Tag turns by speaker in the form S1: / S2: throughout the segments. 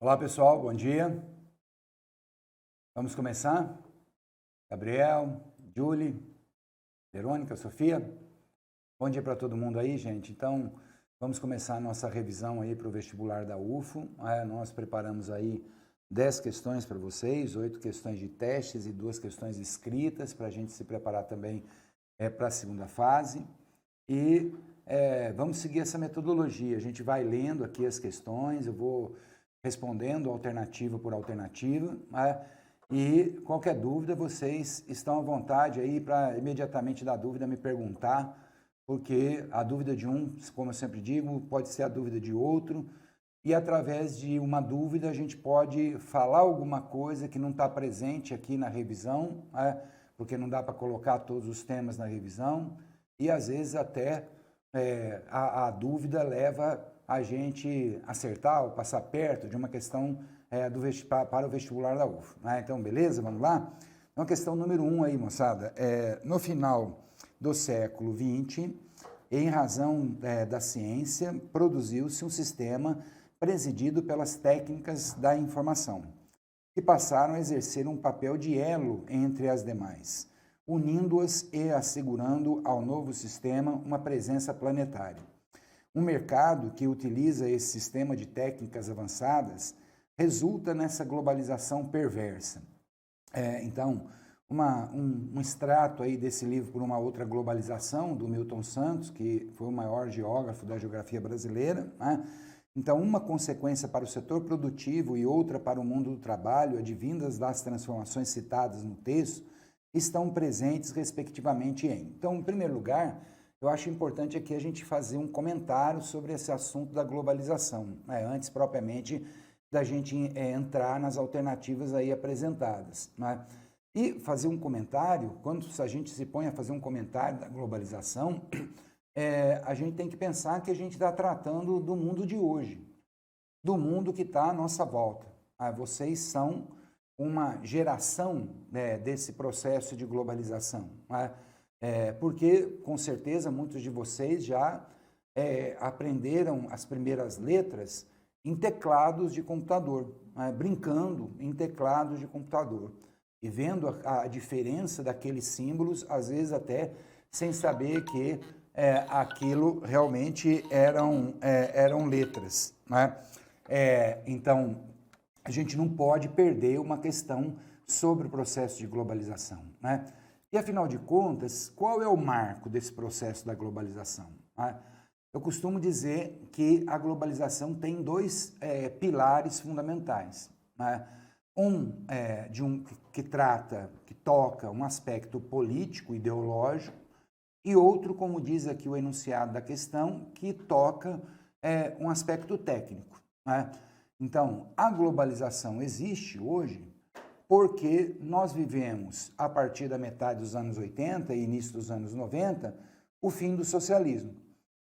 S1: Olá pessoal, bom dia. Vamos começar? Gabriel, Julie, Verônica, Sofia. Bom dia para todo mundo aí, gente. Então, vamos começar a nossa revisão aí para o vestibular da UFO. Nós preparamos aí 10 questões para vocês, 8 questões de testes e 2 questões escritas para a gente se preparar também para a segunda fase. E vamos seguir essa metodologia. A gente vai lendo aqui as questões, eu vou respondendo alternativa por alternativa, e qualquer dúvida, vocês estão à vontade aí para imediatamente dar dúvida, me perguntar, porque a dúvida de um, como eu sempre digo, pode ser a dúvida de outro, e através de uma dúvida a gente pode falar alguma coisa que não está presente aqui na revisão, porque não dá para colocar todos os temas na revisão, e às vezes até a dúvida leva a gente acertar ou passar perto de uma questão para o vestibular da UFO. Então, beleza? Vamos lá? Então, a questão número 1 aí, moçada. No final do século XX, em razão da ciência, produziu-se um sistema presidido pelas técnicas da informação, que passaram a exercer um papel de elo entre as demais, unindo-as e assegurando ao novo sistema uma presença planetária. Um mercado que utiliza esse sistema de técnicas avançadas resulta nessa globalização perversa. Então, um extrato aí desse livro Por uma Outra Globalização, do Milton Santos, que foi o maior geógrafo da geografia brasileira. Então, uma consequência para o setor produtivo e outra para o mundo do trabalho, advindas das transformações citadas no texto, estão presentes respectivamente em. Então, em primeiro lugar, eu acho importante aqui a gente fazer um comentário sobre esse assunto da globalização, antes propriamente da gente entrar nas alternativas aí apresentadas. E fazer um comentário, quando a gente se põe a fazer um comentário da globalização, a gente tem que pensar que a gente está tratando do mundo de hoje, do mundo que está à nossa volta. Vocês são uma geração desse processo de globalização, porque, com certeza, muitos de vocês já aprenderam as primeiras letras em teclados de computador, brincando em teclados de computador, e vendo a diferença daqueles símbolos, às vezes até sem saber que aquilo realmente eram letras. Então, a gente não pode perder uma questão sobre o processo de globalização. E, afinal de contas, qual é o marco desse processo da globalização? Eu costumo dizer que a globalização tem dois pilares fundamentais. Que toca um aspecto político, ideológico, e outro, como diz aqui o enunciado da questão, que toca um aspecto técnico. Então, a globalização existe hoje porque nós vivemos, a partir da metade dos anos 80 e início dos anos 90, o fim do socialismo.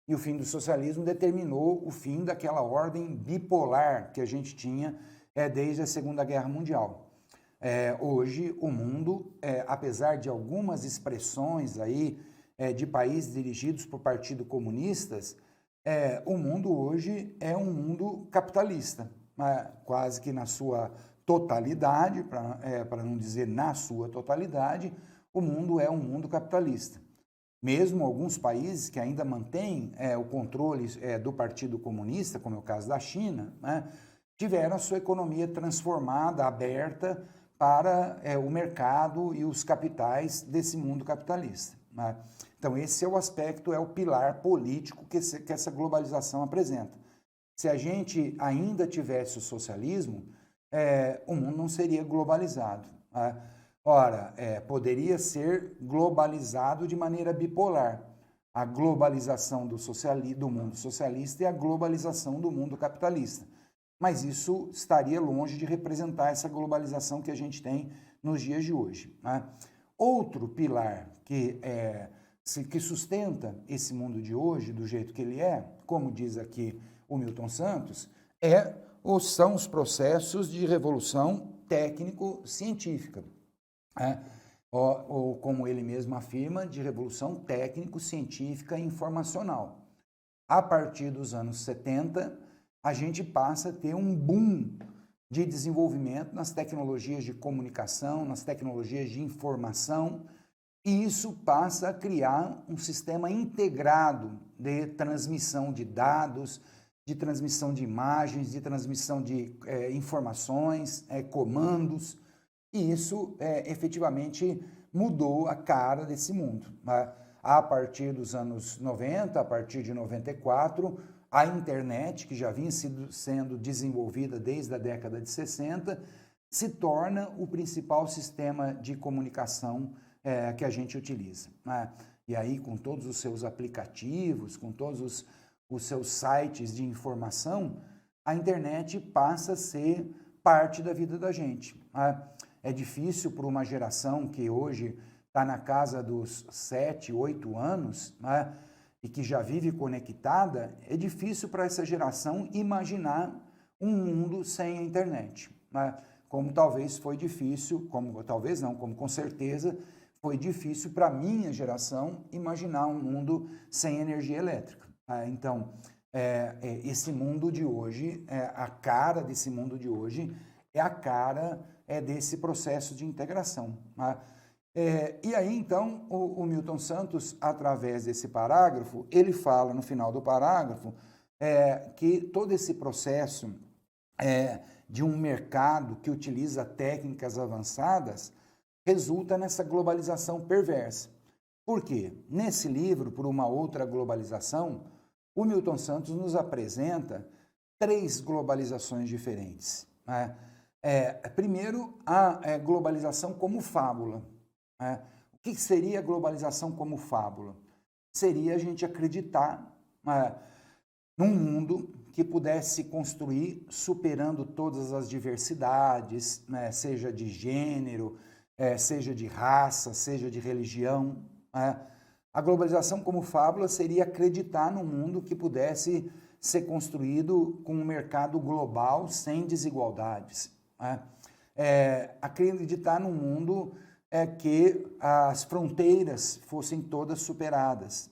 S1: E o fim do socialismo determinou o fim daquela ordem bipolar que a gente tinha desde a Segunda Guerra Mundial. Hoje, o mundo, apesar de algumas expressões aí de países dirigidos por partidos comunistas, o mundo hoje é um mundo capitalista, quase que na sua totalidade, para não dizer na sua totalidade, o mundo é um mundo capitalista. Mesmo alguns países que ainda mantêm o controle do Partido Comunista, como é o caso da China, tiveram a sua economia transformada, aberta para o mercado e os capitais desse mundo capitalista. Então, esse é o aspecto, é o pilar político que essa globalização apresenta. Se a gente ainda tivesse o socialismo, o mundo não seria globalizado. Ora, poderia ser globalizado de maneira bipolar. A globalização do mundo socialista e a globalização do mundo capitalista. Mas isso estaria longe de representar essa globalização que a gente tem nos dias de hoje. Outro pilar que sustenta esse mundo de hoje, do jeito que ele é, como diz aqui o Milton Santos, são os processos de revolução técnico-científica. Ou, como ele mesmo afirma, de revolução técnico-científica e informacional. A partir dos anos 70, a gente passa a ter um boom de desenvolvimento nas tecnologias de comunicação, nas tecnologias de informação, e isso passa a criar um sistema integrado de transmissão de dados, de transmissão de imagens, de transmissão de informações, comandos, e isso efetivamente mudou a cara desse mundo. A partir dos anos 90, a partir de 94, a internet, que já vinha sendo desenvolvida desde a década de 60, se torna o principal sistema de comunicação que a gente utiliza. E aí, com todos os seus aplicativos, com todos os seus sites de informação, a internet passa a ser parte da vida da gente. É difícil para uma geração que hoje está na casa dos 7, 8 anos, e que já vive conectada, é difícil para essa geração imaginar um mundo sem a internet. Como talvez foi difícil, como com certeza foi difícil para a minha geração imaginar um mundo sem energia elétrica. Então, esse mundo de hoje, a cara desse mundo de hoje é a cara desse processo de integração. E aí, então, o Milton Santos, através desse parágrafo, ele fala no final do parágrafo que todo esse processo de um mercado que utiliza técnicas avançadas resulta nessa globalização perversa. Por quê? Nesse livro, Por uma Outra Globalização, o Milton Santos nos apresenta 3 globalizações diferentes. Primeiro, a globalização como fábula. O que seria a globalização como fábula? Seria a gente acreditar num mundo que pudesse se construir superando todas as diversidades, seja de gênero, seja de raça, seja de religião. A globalização como fábula seria acreditar num mundo que pudesse ser construído com um mercado global sem desigualdades. Acreditar num mundo que as fronteiras fossem todas superadas.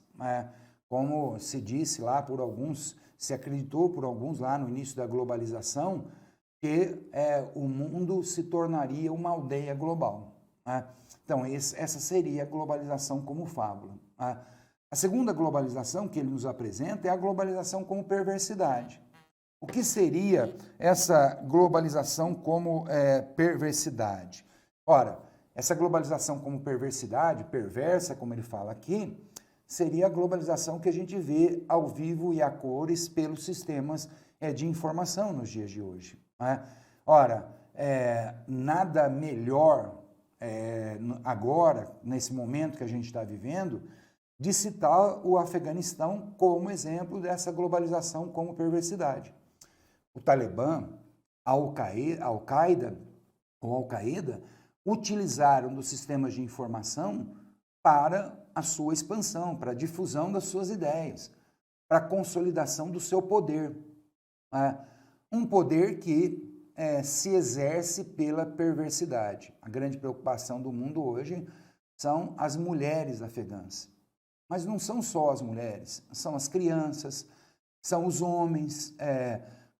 S1: Como se disse lá por alguns, se acreditou por alguns lá no início da globalização, que o mundo se tornaria uma aldeia global. Então, essa seria a globalização como fábula. A segunda globalização que ele nos apresenta é a globalização como perversidade. O que seria essa globalização como perversidade? Ora, essa globalização como perversidade, perversa, como ele fala aqui, seria a globalização que a gente vê ao vivo e a cores pelos sistemas de informação nos dias de hoje. Ora, nada melhor agora, nesse momento que a gente está vivendo, de citar o Afeganistão como exemplo dessa globalização como perversidade. O Talibã, a Al-Qaeda utilizaram dos sistemas de informação para a sua expansão, para a difusão das suas ideias, para a consolidação do seu poder. Um poder que se exerce pela perversidade. A grande preocupação do mundo hoje são as mulheres afegãs. Mas não são só as mulheres, são as crianças, são os homens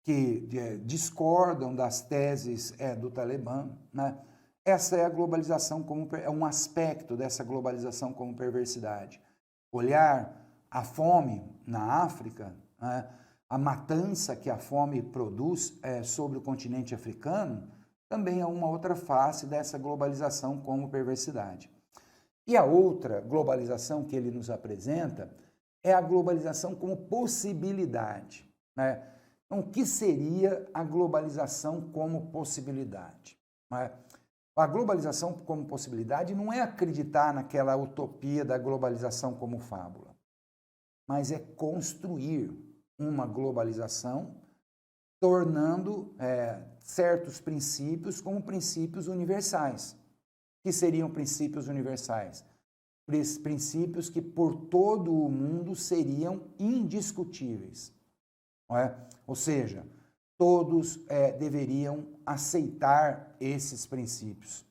S1: que discordam das teses do Talibã. Essa é a globalização, é um aspecto dessa globalização como perversidade. Olhar a fome na África, a matança que a fome produz sobre o continente africano, também é uma outra face dessa globalização como perversidade. E a outra globalização que ele nos apresenta é a globalização como possibilidade. Então, o que seria a globalização como possibilidade? A globalização como possibilidade não é acreditar naquela utopia da globalização como fábula, mas é construir uma globalização tornando certos princípios como princípios universais. Que seriam princípios universais? Princípios que por todo o mundo seriam indiscutíveis. Ou seja, todos deveriam aceitar esses princípios.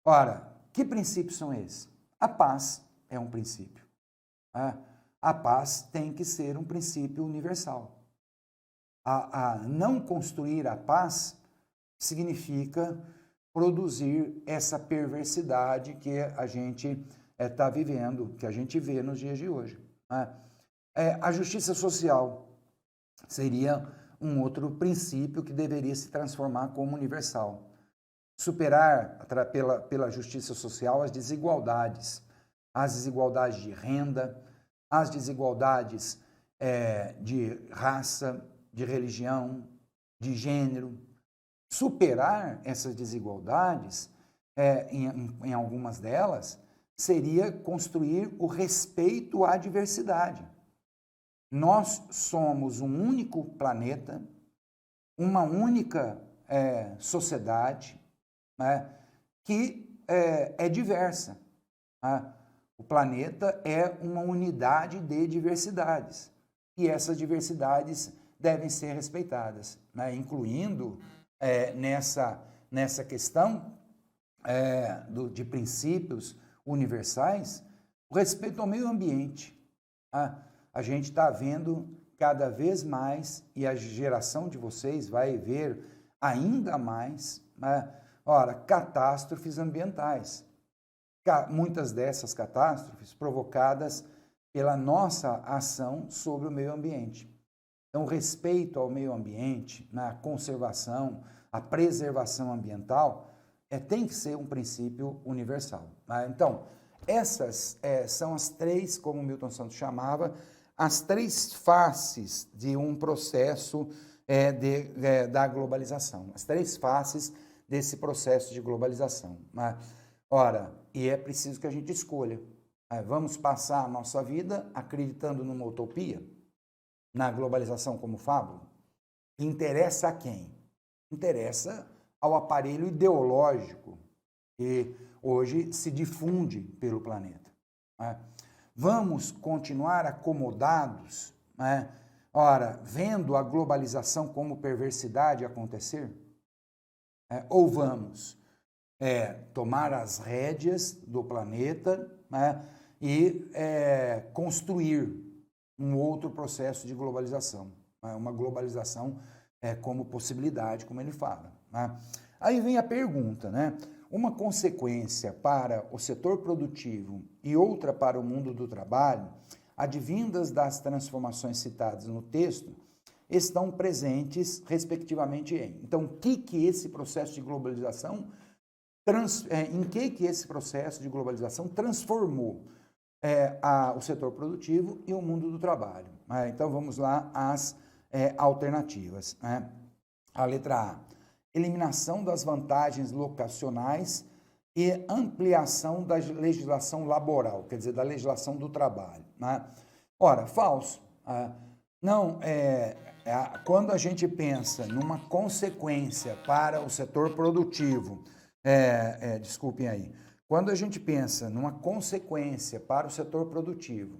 S1: Ora, que princípios são esses? A paz é um princípio. A paz tem que ser um princípio universal. A não construir a paz significa produzir essa perversidade que a gente está vivendo, que a gente vê nos dias de hoje, né? A justiça social seria um outro princípio que deveria se transformar como universal. Superar pela justiça social as desigualdades de renda, as desigualdades de raça, de religião, de gênero. Superar essas desigualdades, em algumas delas, seria construir o respeito à diversidade. Nós somos um único planeta, uma única sociedade, né, que é diversa. Né? O planeta é uma unidade de diversidades e essas diversidades devem ser respeitadas, né, incluindo nessa questão de princípios universais, o respeito ao meio ambiente. A gente está vendo cada vez mais, e a geração de vocês vai ver ainda mais, né, catástrofes ambientais. Muitas dessas catástrofes provocadas pela nossa ação sobre o meio ambiente. Então, o respeito ao meio ambiente, a conservação, a preservação ambiental, tem que ser um princípio universal. Né? Então, essas são as três, como Milton Santos chamava, as três faces de um processo da globalização, as três faces desse processo de globalização. Né? E é preciso que a gente escolha. Vamos passar a nossa vida acreditando numa utopia, na globalização como fábula? Interessa a quem? Interessa ao aparelho ideológico que hoje se difunde pelo planeta. Né? Vamos continuar acomodados, né? Vendo a globalização como perversidade acontecer? Ou vamos tomar as rédeas do planeta, né, e construir um outro processo de globalização, né, uma globalização como possibilidade, como ele fala. Né? Aí vem a pergunta, né? Uma consequência para o setor produtivo e outra para o mundo do trabalho, advindas das transformações citadas no texto, estão presentes, respectivamente, em. Então, o que esse processo de globalização, em que esse processo de globalização transformou o setor produtivo e o mundo do trabalho? Então, vamos lá às alternativas. Né? A letra A, eliminação das vantagens locacionais e ampliação da legislação laboral, quer dizer, da legislação do trabalho. Né? Falso. Não, quando a gente pensa numa consequência para o setor produtivo, desculpem aí, quando a gente pensa numa consequência para o setor produtivo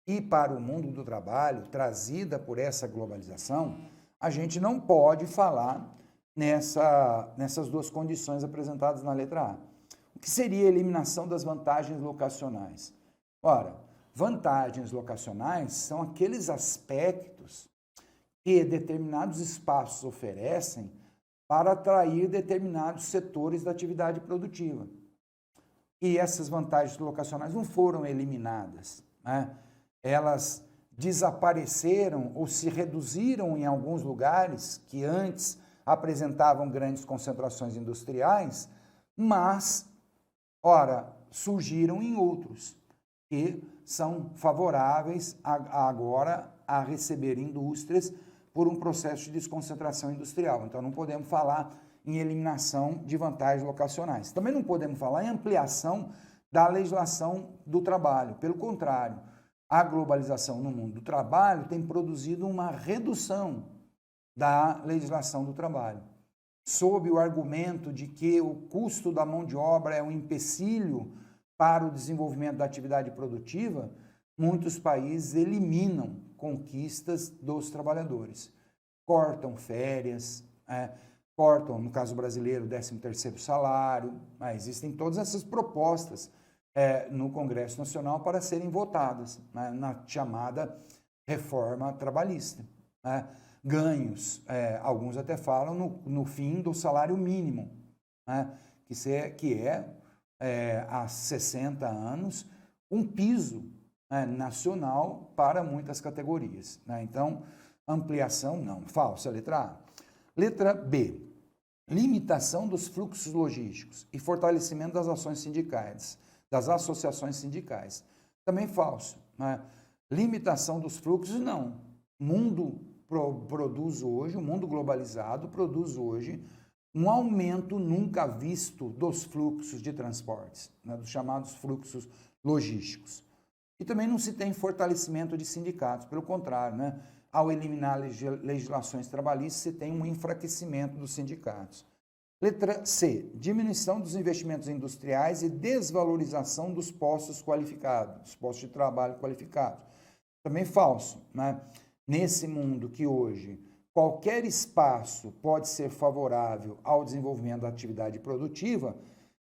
S1: e para o mundo do trabalho trazida por essa globalização, a gente não pode falar nessas duas condições apresentadas na letra A. O que seria a eliminação das vantagens locacionais? Vantagens locacionais são aqueles aspectos que determinados espaços oferecem para atrair determinados setores da atividade produtiva. E essas vantagens locacionais não foram eliminadas, né? Elas desapareceram ou se reduziram em alguns lugares que antes apresentavam grandes concentrações industriais, mas, surgiram em outros que são favoráveis agora a receber indústrias por um processo de desconcentração industrial. Então, não podemos falar em eliminação de vantagens locacionais. Também não podemos falar em ampliação da legislação do trabalho. Pelo contrário, a globalização no mundo do trabalho tem produzido uma redução da legislação do trabalho, sob o argumento de que o custo da mão de obra é um empecilho para o desenvolvimento da atividade produtiva. Muitos países eliminam conquistas dos trabalhadores, cortam férias, cortam, no caso brasileiro, o 13º salário. Existem todas essas propostas no Congresso Nacional para serem votadas, na chamada reforma trabalhista. ganhos, alguns até falam no fim do salário mínimo, né? que é há 60 anos, um piso, né, nacional para muitas categorias, né? Então, ampliação não, falsa, letra A. Letra B, limitação dos fluxos logísticos e fortalecimento das ações sindicais, das associações sindicais. Também falso, né? Limitação dos fluxos, não. O mundo produz hoje, o mundo globalizado produz hoje um aumento nunca visto dos fluxos de transportes, né, dos chamados fluxos logísticos. E também não se tem fortalecimento de sindicatos, pelo contrário, né? Ao eliminar legislações trabalhistas, se tem um enfraquecimento dos sindicatos. Letra C, diminuição dos investimentos industriais e desvalorização dos postos qualificados, dos postos de trabalho qualificados. Também falso, né? Nesse mundo que hoje qualquer espaço pode ser favorável ao desenvolvimento da atividade produtiva,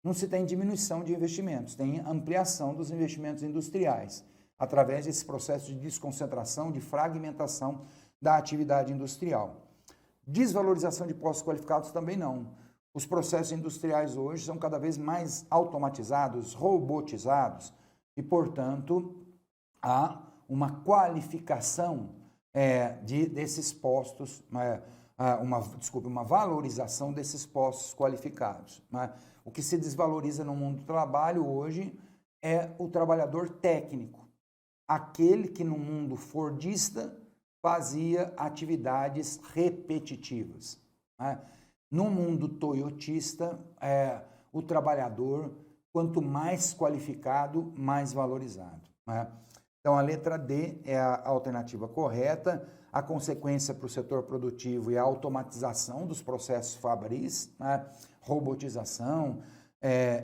S1: não se tem diminuição de investimentos, tem ampliação dos investimentos industriais, através desse processo de desconcentração, de fragmentação da atividade industrial. Desvalorização de postos qualificados também não. Os processos industriais hoje são cada vez mais automatizados, robotizados, e, portanto, há uma qualificação desses postos, uma valorização desses postos qualificados, né? O que se desvaloriza no mundo do trabalho hoje é o trabalhador técnico, aquele que no mundo fordista fazia atividades repetitivas, né? No mundo toyotista, o trabalhador, quanto mais qualificado, mais valorizado, né? Então, a letra D é a alternativa correta. A consequência para o setor produtivo é a automatização dos processos fabris, né? Robotização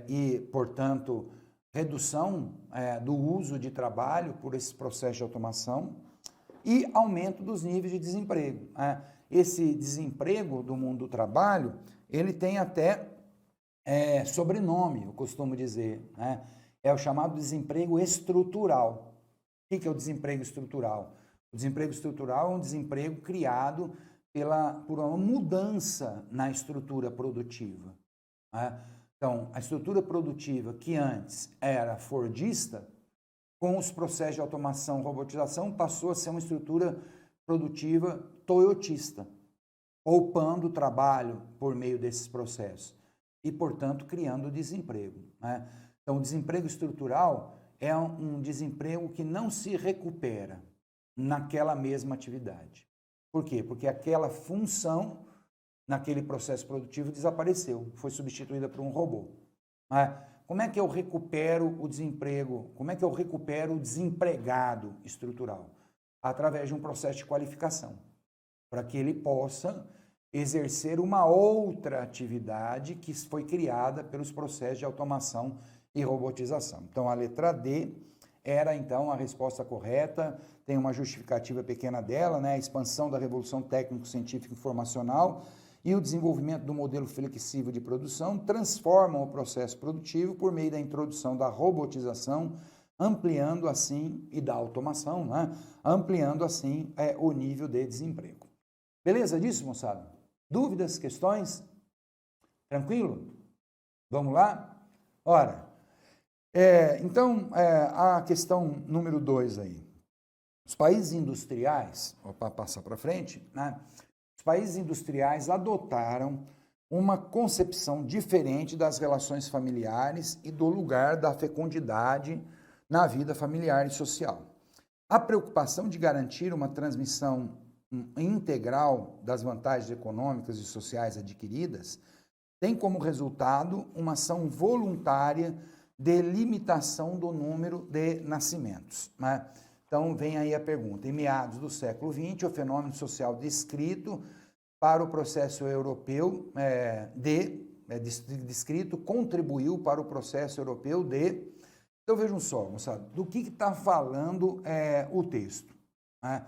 S1: e, portanto, redução do uso de trabalho por esse processo de automação e aumento dos níveis de desemprego, né? Esse desemprego do mundo do trabalho, ele tem até sobrenome, eu costumo dizer, né? É o chamado desemprego estrutural. O que é o desemprego estrutural? O desemprego estrutural é um desemprego criado por uma mudança na estrutura produtiva, né? Então, a estrutura produtiva que antes era fordista, com os processos de automação e robotização, passou a ser uma estrutura produtiva toyotista, poupando o trabalho por meio desses processos e, portanto, criando desemprego, né? Então, o desemprego estrutural é um desemprego que não se recupera naquela mesma atividade. Por quê? Porque aquela função naquele processo produtivo desapareceu, foi substituída por um robô. Como é que eu recupero o desemprego? Como é que eu recupero o desempregado estrutural? Através de um processo de qualificação, para que ele possa exercer uma outra atividade que foi criada pelos processos de automação e robotização. Então, a letra D era, então, a resposta correta. Tem uma justificativa pequena dela, né? A expansão da revolução técnico-científica informacional e o desenvolvimento do modelo flexível de produção transformam o processo produtivo por meio da introdução da robotização, ampliando assim, e da automação, né? Ampliando assim o nível de desemprego. Beleza disso, moçada? Dúvidas, questões? Tranquilo? Vamos lá? Ora, então, a questão número 2 aí. Os países industriais, para passar para frente, né? Os países industriais adotaram uma concepção diferente das relações familiares e do lugar da fecundidade na vida familiar e social. A preocupação de garantir uma transmissão integral das vantagens econômicas e sociais adquiridas tem como resultado uma ação voluntária de limitação do número de nascimentos, né? Então, vem aí a pergunta. Em meados do século XX, o fenômeno social descrito para o processo europeu descrito contribuiu para o processo europeu de... Então, vejam só, moçada, do que está falando o texto, né?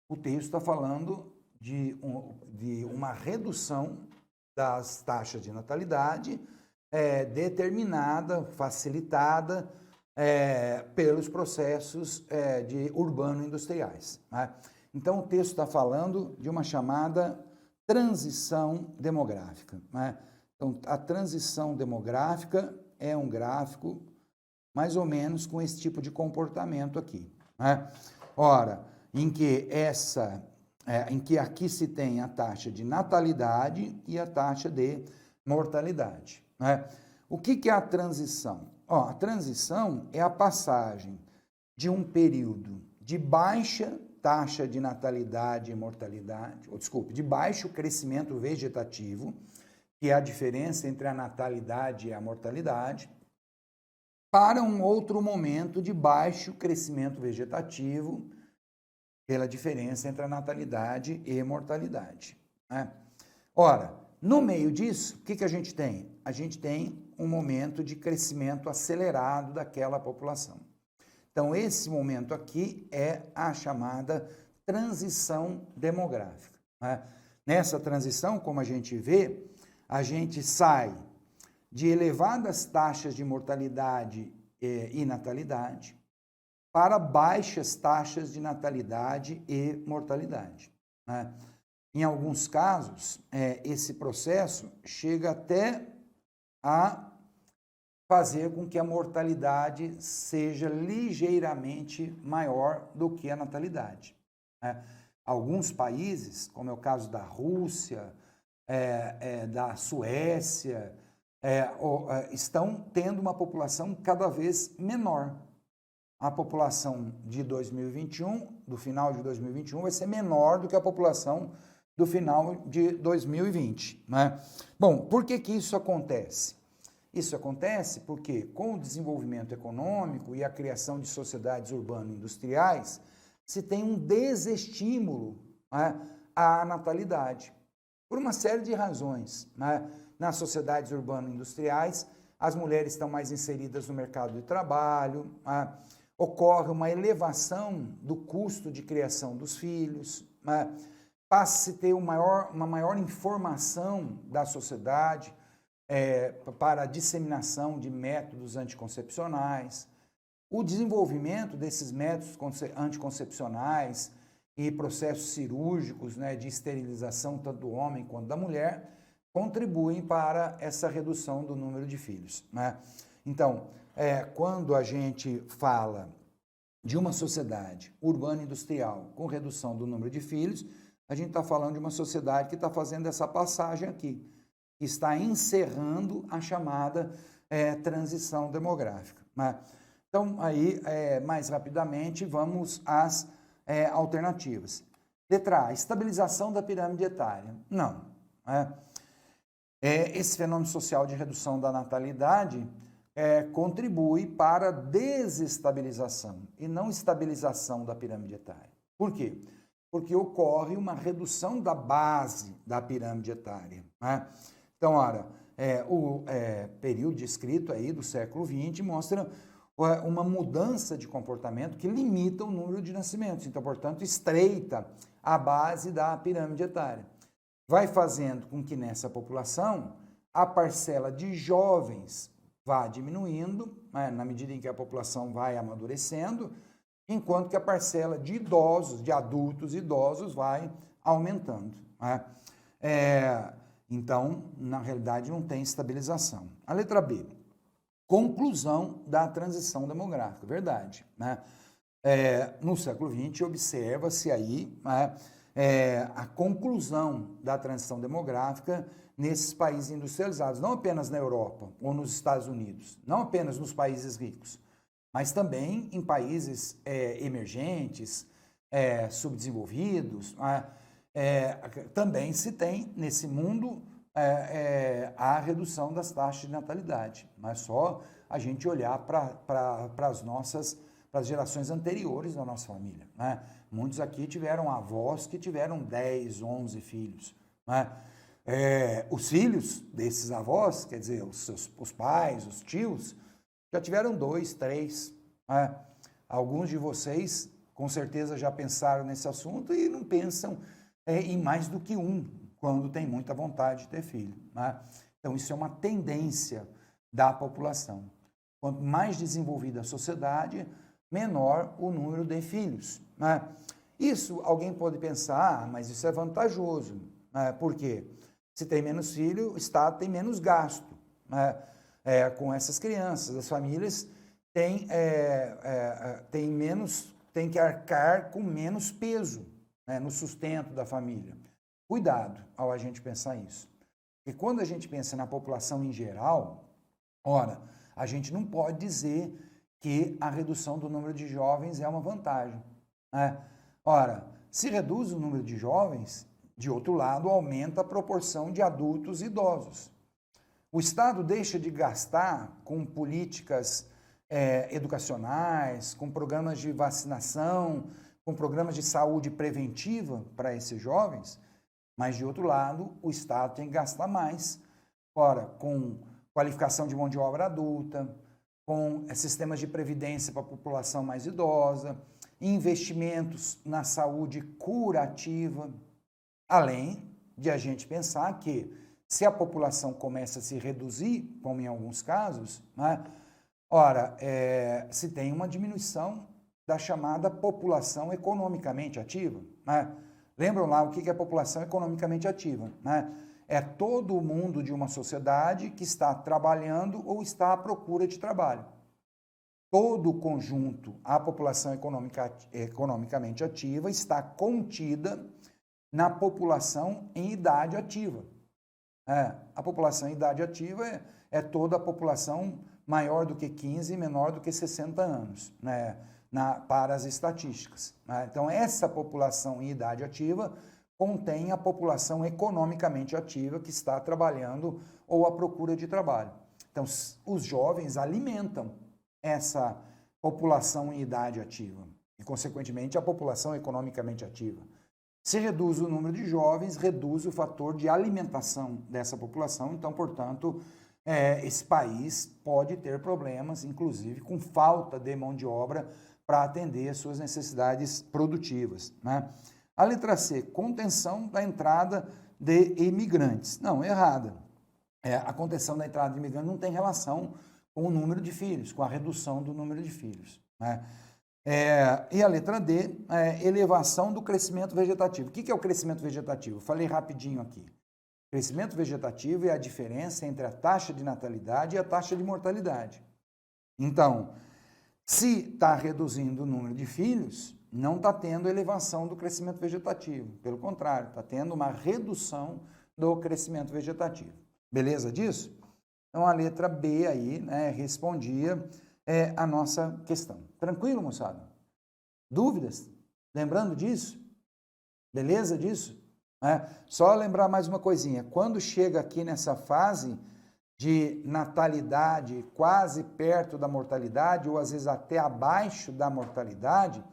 S1: O texto está falando de uma redução das taxas de natalidade determinada, facilitada pelos processos urbano-industriais, né? Então, o texto está falando de uma chamada transição demográfica, né? Então, a transição demográfica é um gráfico mais ou menos com esse tipo de comportamento aqui, né? Ora, em que aqui se tem a taxa de natalidade e a taxa de mortalidade, né? O que é a transição? A transição é a passagem de um período de baixa taxa de natalidade e mortalidade, de baixo crescimento vegetativo, que é a diferença entre a natalidade e a mortalidade, para um outro momento de baixo crescimento vegetativo, pela diferença entre a natalidade e a mortalidade, né? Ora, no meio disso, o que a gente tem? A gente tem um momento de crescimento acelerado daquela população. Então, esse momento aqui é a chamada transição demográfica, né? Nessa transição, como a gente vê, a gente sai de elevadas taxas de mortalidade e natalidade para baixas taxas de natalidade e mortalidade, né? Em alguns casos, esse processo chega até a fazer com que a mortalidade seja ligeiramente maior do que a natalidade, né? Alguns países, como é o caso da Rússia, da Suécia, estão tendo uma população cada vez menor. A população de 2021, do final de 2021, vai ser menor do que a população do final de 2020, né? Bom, por que isso acontece? Isso acontece porque, com o desenvolvimento econômico e a criação de sociedades urbano-industriais, se tem um desestímulo, né, à natalidade, por uma série de razões, né? Nas sociedades urbano-industriais, as mulheres estão mais inseridas no mercado de trabalho, né? Ocorre uma elevação do custo de criação dos filhos, né? Passa-se a ter uma maior informação da sociedade, para a disseminação de métodos anticoncepcionais, o desenvolvimento desses métodos anticoncepcionais e processos cirúrgicos, né, de esterilização tanto do homem quanto da mulher, contribuem para essa redução do número de filhos, né? Então, quando a gente fala de uma sociedade urbana-industrial com redução do número de filhos, a gente está falando de uma sociedade que está fazendo essa passagem aqui, que está encerrando a chamada transição demográfica, né? Então, aí, mais rapidamente, vamos às alternativas. Letra A, estabilização da pirâmide etária. Não. Esse fenômeno social de redução da natalidade contribui para a desestabilização e não estabilização da pirâmide etária. Por quê? Porque ocorre uma redução da base da pirâmide etária, né? Então, ora, o período descrito aí do século XX mostra uma mudança de comportamento que limita o número de nascimentos. Então, portanto, estreita a base da pirâmide etária. Vai fazendo com que nessa população a parcela de jovens vá diminuindo, né, na medida em que a população vai amadurecendo, enquanto que a parcela de idosos, de adultos idosos, vai aumentando, né? Então, na realidade, não tem estabilização. A letra B, conclusão da transição demográfica, verdade, né? No século XX, observa-se aí, né, a conclusão da transição demográfica nesses países industrializados, não apenas na Europa ou nos Estados Unidos, não apenas nos países ricos, mas também em países emergentes, subdesenvolvidos, né? Também se tem nesse mundo a redução das taxas de natalidade. Não é só a gente olhar para as gerações anteriores da nossa família, né? Muitos aqui tiveram avós que tiveram 10, 11 filhos, né? Os filhos desses avós, quer dizer, os pais, os tios, já tiveram 2, 3, né? Alguns de vocês com certeza já pensaram nesse assunto e não pensam em mais do que um, quando tem muita vontade de ter filho, né? Então, isso é uma tendência da população. Quanto mais desenvolvida a sociedade, menor o número de filhos, né? Isso, alguém pode pensar, mas isso é vantajoso, né? Por quê? Se tem menos filho, o Estado tem menos gasto, né? Com essas crianças. As famílias têm que arcar com menos peso, né, no sustento da família. Cuidado ao a gente pensar isso. Porque quando a gente pensa na população em geral, ora, a gente não pode dizer que a redução do número de jovens é uma vantagem, né? Ora, se reduz o número de jovens, de outro lado, aumenta a proporção de adultos e idosos. O Estado deixa de gastar com políticas educacionais, com programas de vacinação, com programas de saúde preventiva para esses jovens, mas, de outro lado, o Estado tem que gastar mais, ora, com qualificação de mão de obra adulta, com sistemas de previdência para a população mais idosa, investimentos na saúde curativa, além de a gente pensar que, se a população começa a se reduzir, como em alguns casos, né, ora, se tem uma diminuição da chamada população economicamente ativa, né? Lembram lá o que é a população economicamente ativa, né? É todo mundo de uma sociedade que está trabalhando ou está à procura de trabalho. Todo o conjunto, a população economicamente ativa, está contida na população em idade ativa. A população em idade ativa é toda a população maior do que 15 e menor do que 60 anos, né, para as estatísticas, né? Então, essa população em idade ativa contém a população economicamente ativa que está trabalhando ou à procura de trabalho. Então, os jovens alimentam essa população em idade ativa e, consequentemente, a população economicamente ativa. Se reduz o número de jovens, reduz o fator de alimentação dessa população. Então, portanto, esse país pode ter problemas, inclusive com falta de mão de obra para atender às suas necessidades produtivas, né? A letra C, contenção da entrada de imigrantes. Não, errada. A contenção da entrada de imigrantes não tem relação com o número de filhos, com a redução do número de filhos, né? E a letra D, elevação do crescimento vegetativo. O que é o crescimento vegetativo? Falei rapidinho aqui. Crescimento vegetativo é a diferença entre a taxa de natalidade e a taxa de mortalidade. Então, se está reduzindo o número de filhos, não está tendo elevação do crescimento vegetativo. Pelo contrário, está tendo uma redução do crescimento vegetativo. Beleza disso? Então, a letra B aí, né, respondia a nossa questão. Tranquilo, moçada? Dúvidas? Lembrando disso? Beleza disso? Só lembrar mais uma coisinha. Quando chega aqui nessa fase de natalidade quase perto da mortalidade, ou às vezes até abaixo da mortalidade,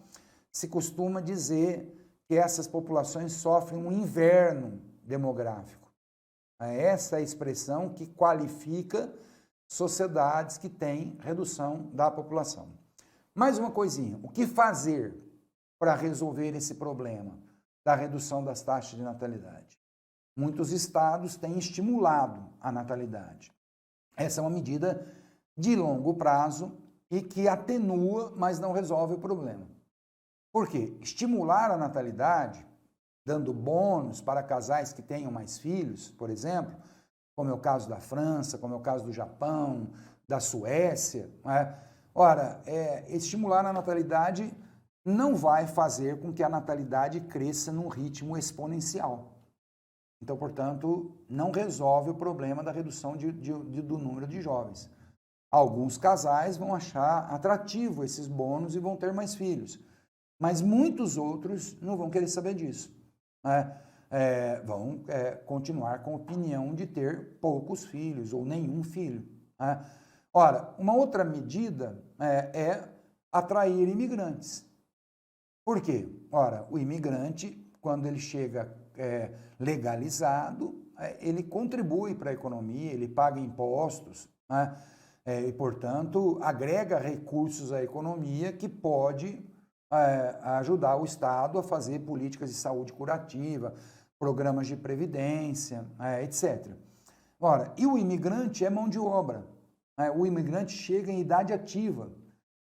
S1: se costuma dizer que essas populações sofrem um inverno demográfico. Essa é a expressão que qualifica sociedades que têm redução da população. Mais uma coisinha, o que fazer para resolver esse problema da redução das taxas de natalidade? Muitos estados têm estimulado a natalidade. Essa é uma medida de longo prazo e que atenua, mas não resolve o problema. Por quê? Estimular a natalidade, dando bônus para casais que tenham mais filhos, por exemplo, como é o caso da França, como é o caso do Japão, da Suécia, né? Ora, estimular a natalidade não vai fazer com que a natalidade cresça num ritmo exponencial. Então, portanto, não resolve o problema da redução do número de jovens. Alguns casais vão achar atrativo esses bônus e vão ter mais filhos, mas muitos outros não vão querer saber disso, né? Vão continuar com a opinião de ter poucos filhos ou nenhum filho, né? Ora, uma outra medida é atrair imigrantes. Por quê? Ora, o imigrante, quando ele chega legalizado, ele contribui para a economia, ele paga impostos, né? E, portanto, agrega recursos à economia que pode ajudar o Estado a fazer políticas de saúde curativa, programas de previdência, etc. Ora, e o imigrante é mão de obra. O imigrante chega em idade ativa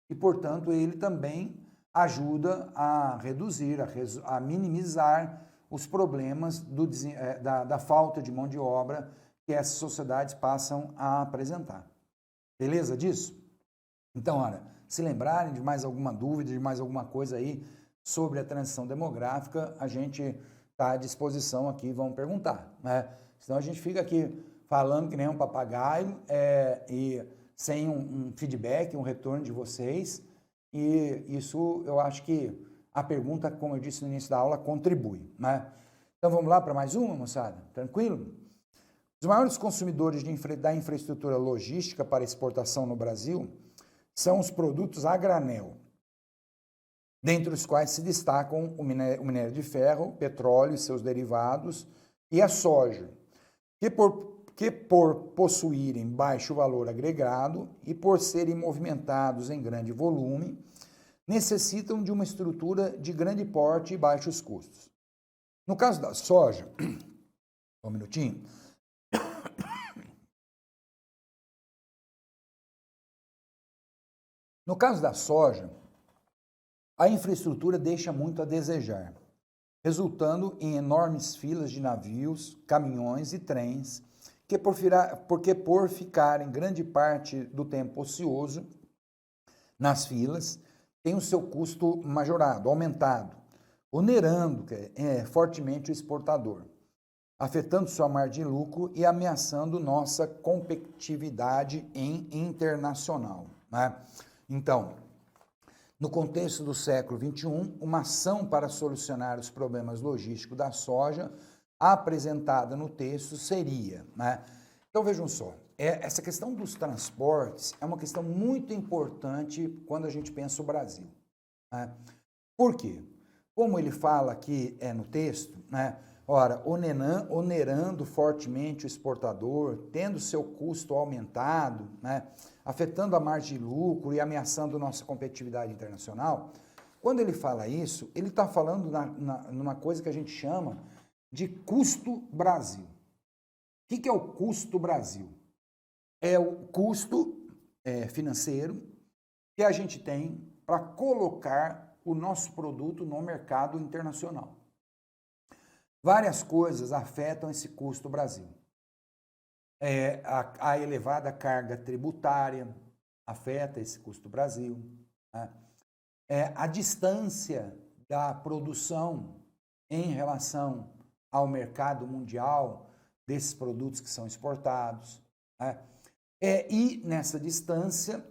S1: e, portanto, ele também ajuda a reduzir, a minimizar os problemas da falta de mão de obra que essas sociedades passam a apresentar. Beleza disso? Então, olha, se lembrarem de mais alguma dúvida, de mais alguma coisa aí sobre a transição demográfica, a gente está à disposição aqui, vamos perguntar, né? Senão a gente fica aqui falando que nem um papagaio e sem um feedback, um retorno de vocês, e isso eu acho que a pergunta, como eu disse no início da aula, contribui, né? Então vamos lá para mais uma, moçada? Tranquilo? Os maiores consumidores da infraestrutura logística para exportação no Brasil são os produtos a granel, dentre os quais se destacam o minério de ferro, petróleo e seus derivados e a soja, que por possuírem baixo valor agregado e por serem movimentados em grande volume, necessitam de uma estrutura de grande porte e baixos custos. No caso da soja, um minutinho. No caso da soja, a infraestrutura deixa muito a desejar, resultando em enormes filas de navios, caminhões e trens, porque por ficarem grande parte do tempo ocioso nas filas, tem o seu custo majorado, aumentado, onerando fortemente o exportador, afetando sua margem de lucro e ameaçando nossa competitividade internacional, né? Então, no contexto do século XXI, uma ação para solucionar os problemas logísticos da soja apresentada no texto seria, né? Então vejam só, essa questão dos transportes é uma questão muito importante quando a gente pensa o Brasil, né? Por quê? Como ele fala aqui no texto, né? Ora, onerando fortemente o exportador, tendo seu custo aumentado, né? Afetando a margem de lucro e ameaçando nossa competitividade internacional. Quando ele fala isso, ele está falando numa coisa que a gente chama de custo Brasil. O que é o custo Brasil? É o custo financeiro que a gente tem para colocar o nosso produto no mercado internacional. Várias coisas afetam esse custo Brasil. A elevada carga tributária afeta esse custo Brasil, né? A distância da produção em relação ao mercado mundial desses produtos que são exportados, né? E nessa distância,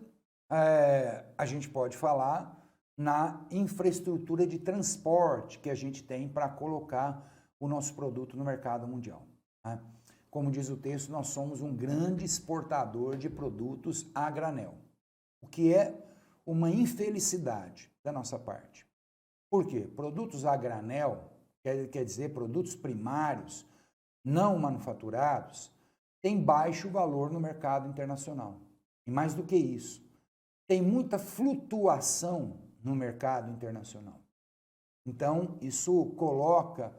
S1: a gente pode falar na infraestrutura de transporte que a gente tem para colocar o nosso produto no mercado mundial, né? Como diz o texto, nós somos um grande exportador de produtos a granel, o que é uma infelicidade da nossa parte. Por quê? Produtos a granel, quer dizer, produtos primários, não manufaturados, têm baixo valor no mercado internacional. E mais do que isso, tem muita flutuação no mercado internacional. Então, isso coloca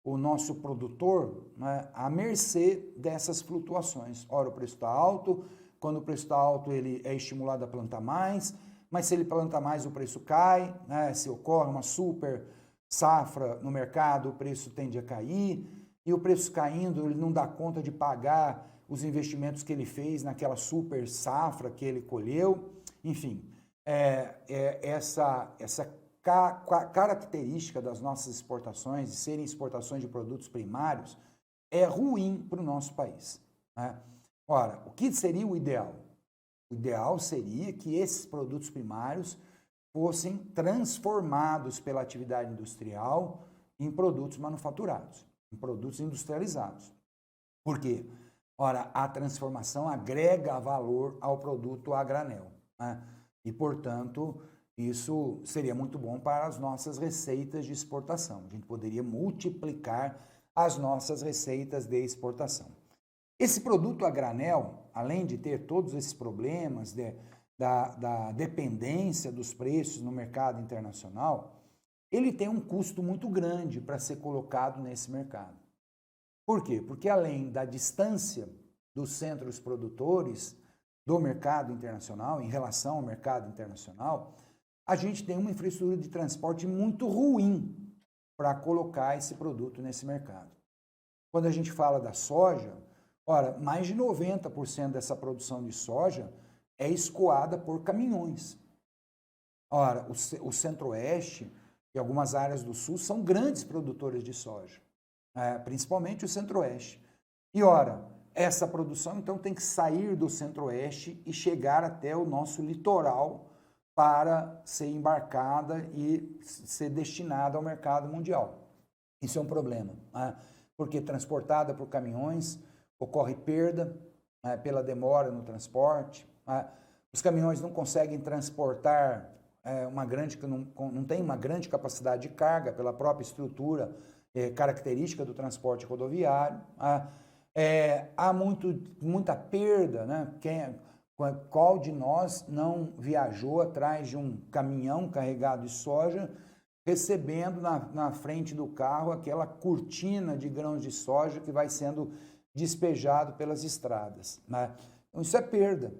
S1: o nosso produtor, né, à mercê dessas flutuações. Ora, o preço está alto, quando o preço está alto, ele é estimulado a plantar mais, mas se ele planta mais, o preço cai, né? Se ocorre uma super safra no mercado, o preço tende a cair, e o preço caindo, ele não dá conta de pagar os investimentos que ele fez naquela super safra que ele colheu. Enfim, essa característica das nossas exportações, de serem exportações de produtos primários, é ruim para o nosso país, né? Ora, o que seria o ideal? O ideal seria que esses produtos primários fossem transformados pela atividade industrial em produtos manufaturados, em produtos industrializados. Por quê? Ora, a transformação agrega valor ao produto a granel, né? E, portanto, isso seria muito bom para as nossas receitas de exportação. A gente poderia multiplicar as nossas receitas de exportação. Esse produto a granel, além de ter todos esses problemas da dependência dos preços no mercado internacional, ele tem um custo muito grande para ser colocado nesse mercado. Por quê? Porque além da distância dos centros produtores do mercado internacional, em relação ao mercado internacional, a gente tem uma infraestrutura de transporte muito ruim para colocar esse produto nesse mercado. Quando a gente fala da soja, ora, mais de 90% dessa produção de soja é escoada por caminhões. Ora, o Centro-Oeste e algumas áreas do Sul são grandes produtores de soja, principalmente o Centro-Oeste. E, ora, essa produção, então, tem que sair do Centro-Oeste e chegar até o nosso litoral para ser embarcada e ser destinada ao mercado mundial. Isso é um problema, porque transportada por caminhões, ocorre perda pela demora no transporte, os caminhões não conseguem transportar não tem uma grande capacidade de carga pela própria estrutura característica do transporte rodoviário. Há muita perda, né? Qual de nós não viajou atrás de um caminhão carregado de soja, recebendo na frente do carro aquela cortina de grãos de soja que vai sendo despejado pelas estradas, né? Então, isso é perda,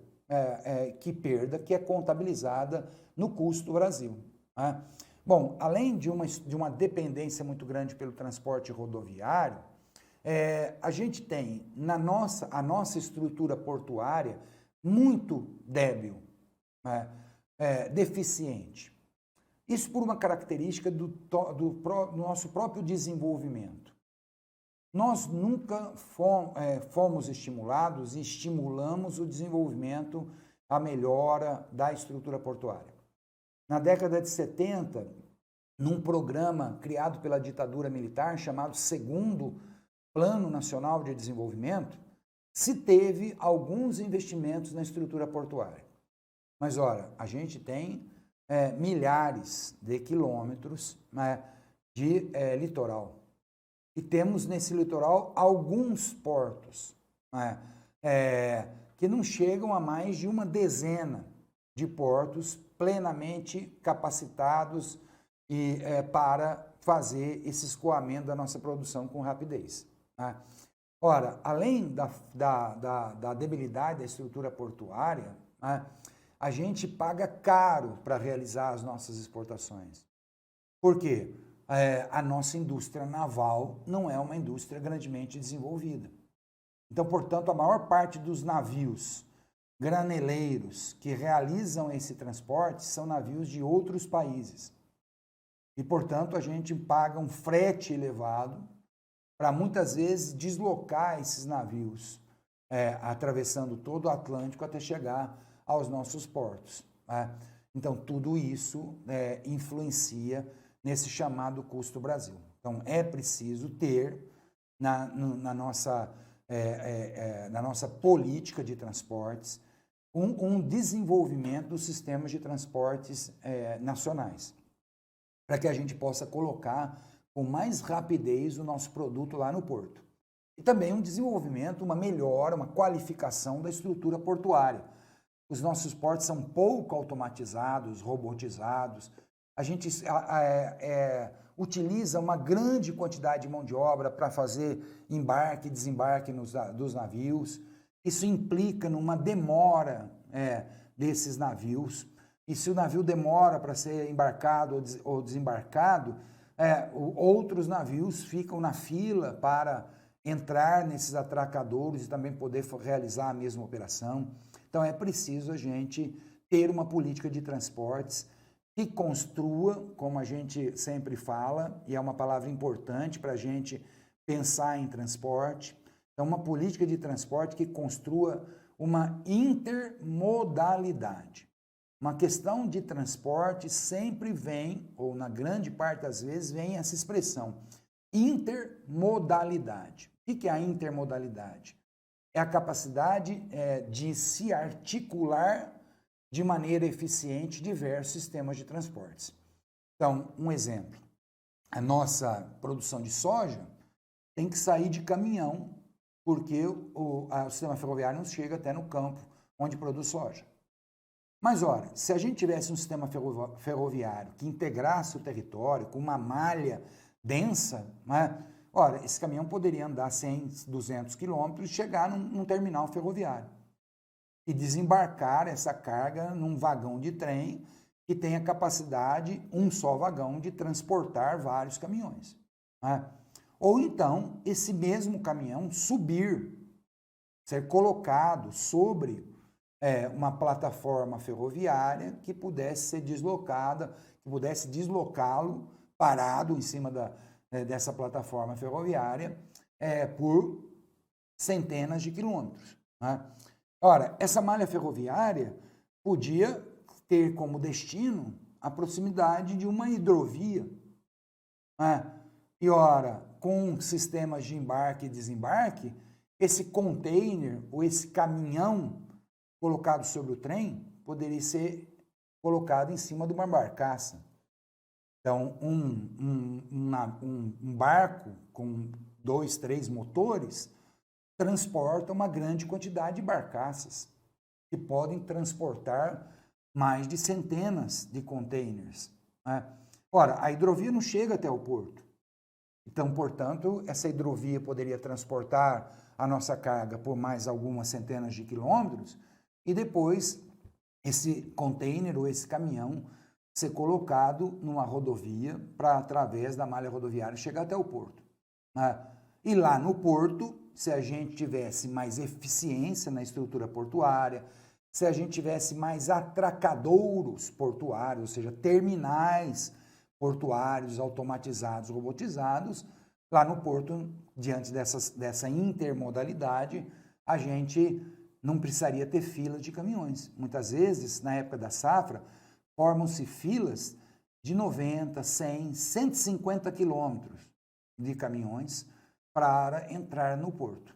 S1: que é contabilizada no custo do Brasil, né? Bom, além de uma dependência muito grande pelo transporte rodoviário, a gente tem a nossa estrutura portuária muito débil, deficiente. Isso por uma característica do nosso próprio desenvolvimento. Nós nunca fomos estimulados e estimulamos o desenvolvimento, a melhora da estrutura portuária. Na década de 70, num programa criado pela ditadura militar chamado Segundo Plano Nacional de Desenvolvimento, se teve alguns investimentos na estrutura portuária. Mas, ora, a gente tem milhares de quilômetros de litoral. E temos nesse litoral alguns portos que não chegam a mais de uma dezena de portos plenamente capacitados para fazer esse escoamento da nossa produção com rapidez. Ora, além da debilidade da estrutura portuária, a gente paga caro para realizar as nossas exportações. Por quê? A nossa indústria naval não é uma indústria grandemente desenvolvida. Então, portanto, a maior parte dos navios graneleiros que realizam esse transporte são navios de outros países. E, portanto, a gente paga um frete elevado para muitas vezes deslocar esses navios, atravessando todo o Atlântico até chegar aos nossos portos. Então, tudo isso influencia nesse chamado custo Brasil. Então, é preciso ter na nossa política de transportes um desenvolvimento dos sistemas de transportes nacionais, para que a gente possa colocar com mais rapidez o nosso produto lá no porto. E também um desenvolvimento, uma melhora, uma qualificação da estrutura portuária. Os nossos portos são pouco automatizados, robotizados. A gente utiliza uma grande quantidade de mão de obra para fazer embarque e desembarque dos navios. Isso implica numa demora desses navios. E se o navio demora para ser embarcado ou desembarcado, outros navios ficam na fila para entrar nesses atracadouros e também poder realizar a mesma operação. Então, é preciso a gente ter uma política de transportes que construa, como a gente sempre fala, e é uma palavra importante para a gente pensar em transporte. Então, uma política de transporte que construa uma intermodalidade. Uma questão de transporte sempre vem, ou na grande parte das vezes, vem essa expressão, intermodalidade. O que é a intermodalidade? É a capacidade de se articular de maneira eficiente diversos sistemas de transportes. Então, um exemplo, a nossa produção de soja tem que sair de caminhão, porque o sistema ferroviário não chega até no campo onde produz soja. Mas, ora, se a gente tivesse um sistema ferroviário que integrasse o território com uma malha densa, né? Ora, esse caminhão poderia andar 100, 200 quilômetros e chegar num terminal ferroviário e desembarcar essa carga num vagão de trem que tenha capacidade, um só vagão, de transportar vários caminhões. Né? Ou então, esse mesmo caminhão subir, ser colocado sobre uma plataforma ferroviária que pudesse ser deslocada, que pudesse deslocá-lo parado em cima dessa plataforma ferroviária por centenas de quilômetros. Né? Ora, essa malha ferroviária podia ter como destino a proximidade de uma hidrovia. Né? E ora, com sistemas de embarque e desembarque, esse container ou esse caminhão colocado sobre o trem poderia ser colocado em cima de uma barcaça. Então, um barco com 2, 3 motores transporta uma grande quantidade de barcaças que podem transportar mais de centenas de containers. Né? Ora, a hidrovia não chega até o porto. Então, portanto, essa hidrovia poderia transportar a nossa carga por mais algumas centenas de quilômetros e depois esse container ou esse caminhão ser colocado numa rodovia para, através da malha rodoviária, chegar até o porto. Né? E lá no porto, se a gente tivesse mais eficiência na estrutura portuária, se a gente tivesse mais atracadouros portuários, ou seja, terminais portuários automatizados, robotizados, lá no porto, diante dessa intermodalidade, a gente não precisaria ter filas de caminhões. Muitas vezes, na época da safra, formam-se filas de 90, 100, 150 quilômetros de caminhões para entrar no porto.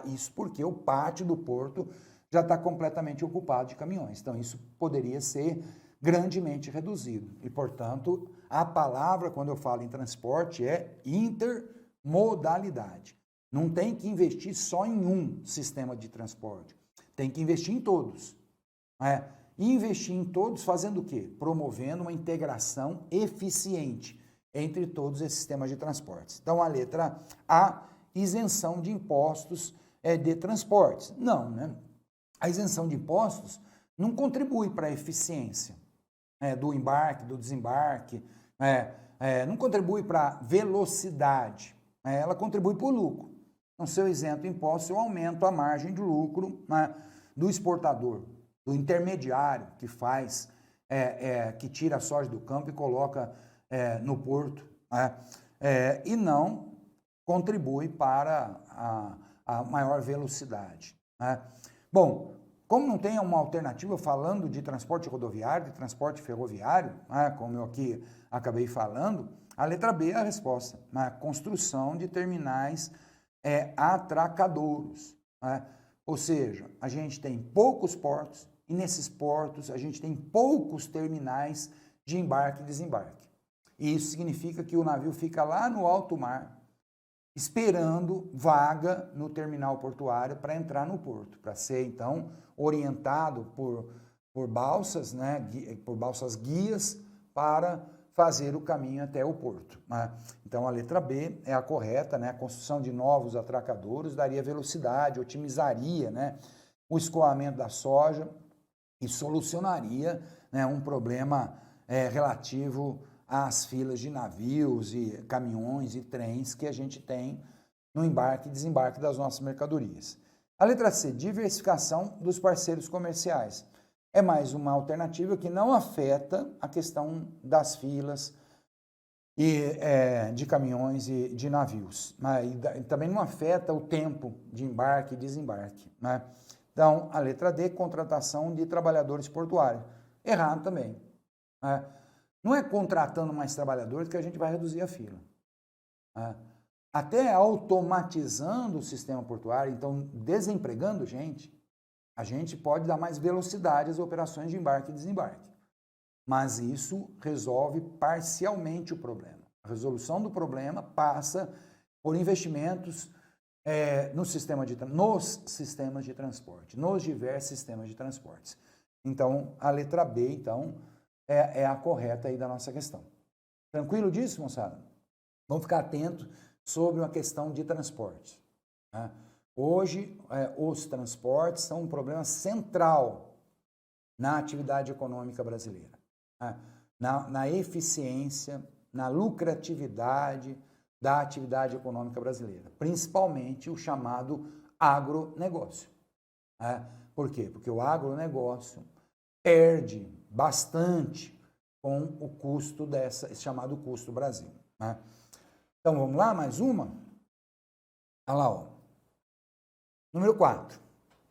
S1: Isso porque o pátio do porto já está completamente ocupado de caminhões. Então, isso poderia ser grandemente reduzido. E, portanto, a palavra, quando eu falo em transporte, é intermodalidade. Não tem que investir só em um sistema de transporte. Tem que investir em todos. Né? E investir em todos fazendo o quê? Promovendo uma integração eficiente entre todos esses sistemas de transportes. Então, a letra A, isenção de impostos de transportes. Não, né? A isenção de impostos não contribui para a eficiência do embarque, do desembarque, não contribui para a velocidade, ela contribui para o lucro. Então, se eu isento impostos, eu aumento a margem de lucro do exportador, do intermediário que faz, que tira a soja do campo e coloca no porto, e não contribui para a maior velocidade. Bom, como não tem uma alternativa falando de transporte rodoviário, de transporte ferroviário, como eu aqui acabei falando, a letra B é a resposta, construção de terminais atracadouros. Ou seja, a gente tem poucos portos e nesses portos a gente tem poucos terminais de embarque e desembarque. E isso significa que o navio fica lá no alto mar, esperando vaga no terminal portuário para entrar no porto, para ser, então, orientado por balsas, por balsas guias, para fazer o caminho até o porto. Então, a letra B é a correta, a construção de novos atracadouros daria velocidade, otimizaria o escoamento da soja e solucionaria um problema relativo às filas de navios e caminhões e trens que a gente tem no embarque e desembarque das nossas mercadorias. A letra C, diversificação dos parceiros comerciais. É mais uma alternativa que não afeta a questão das filas de caminhões e de navios. E também não afeta o tempo de embarque e desembarque. Então, a letra D, contratação de trabalhadores portuários. Errado também. Não é contratando mais trabalhadores que a gente vai reduzir a fila. Até automatizando o sistema portuário, então desempregando gente, a gente pode dar mais velocidade às operações de embarque e desembarque. Mas isso resolve parcialmente o problema. A resolução do problema passa por investimentos nos sistemas de transporte, nos diversos sistemas de transportes. Então, a letra B, então, é a correta aí da nossa questão. Tranquilo disso, moçada? Vamos ficar atento sobre uma questão de transporte. Hoje, os transportes são um problema central na atividade econômica brasileira, né? Na eficiência, na lucratividade da atividade econômica brasileira, principalmente o chamado agronegócio, né? Por quê? Porque o agronegócio perde bastante com o custo esse chamado custo Brasil, né? Então vamos lá, mais uma? Olha lá, ó. Número 4.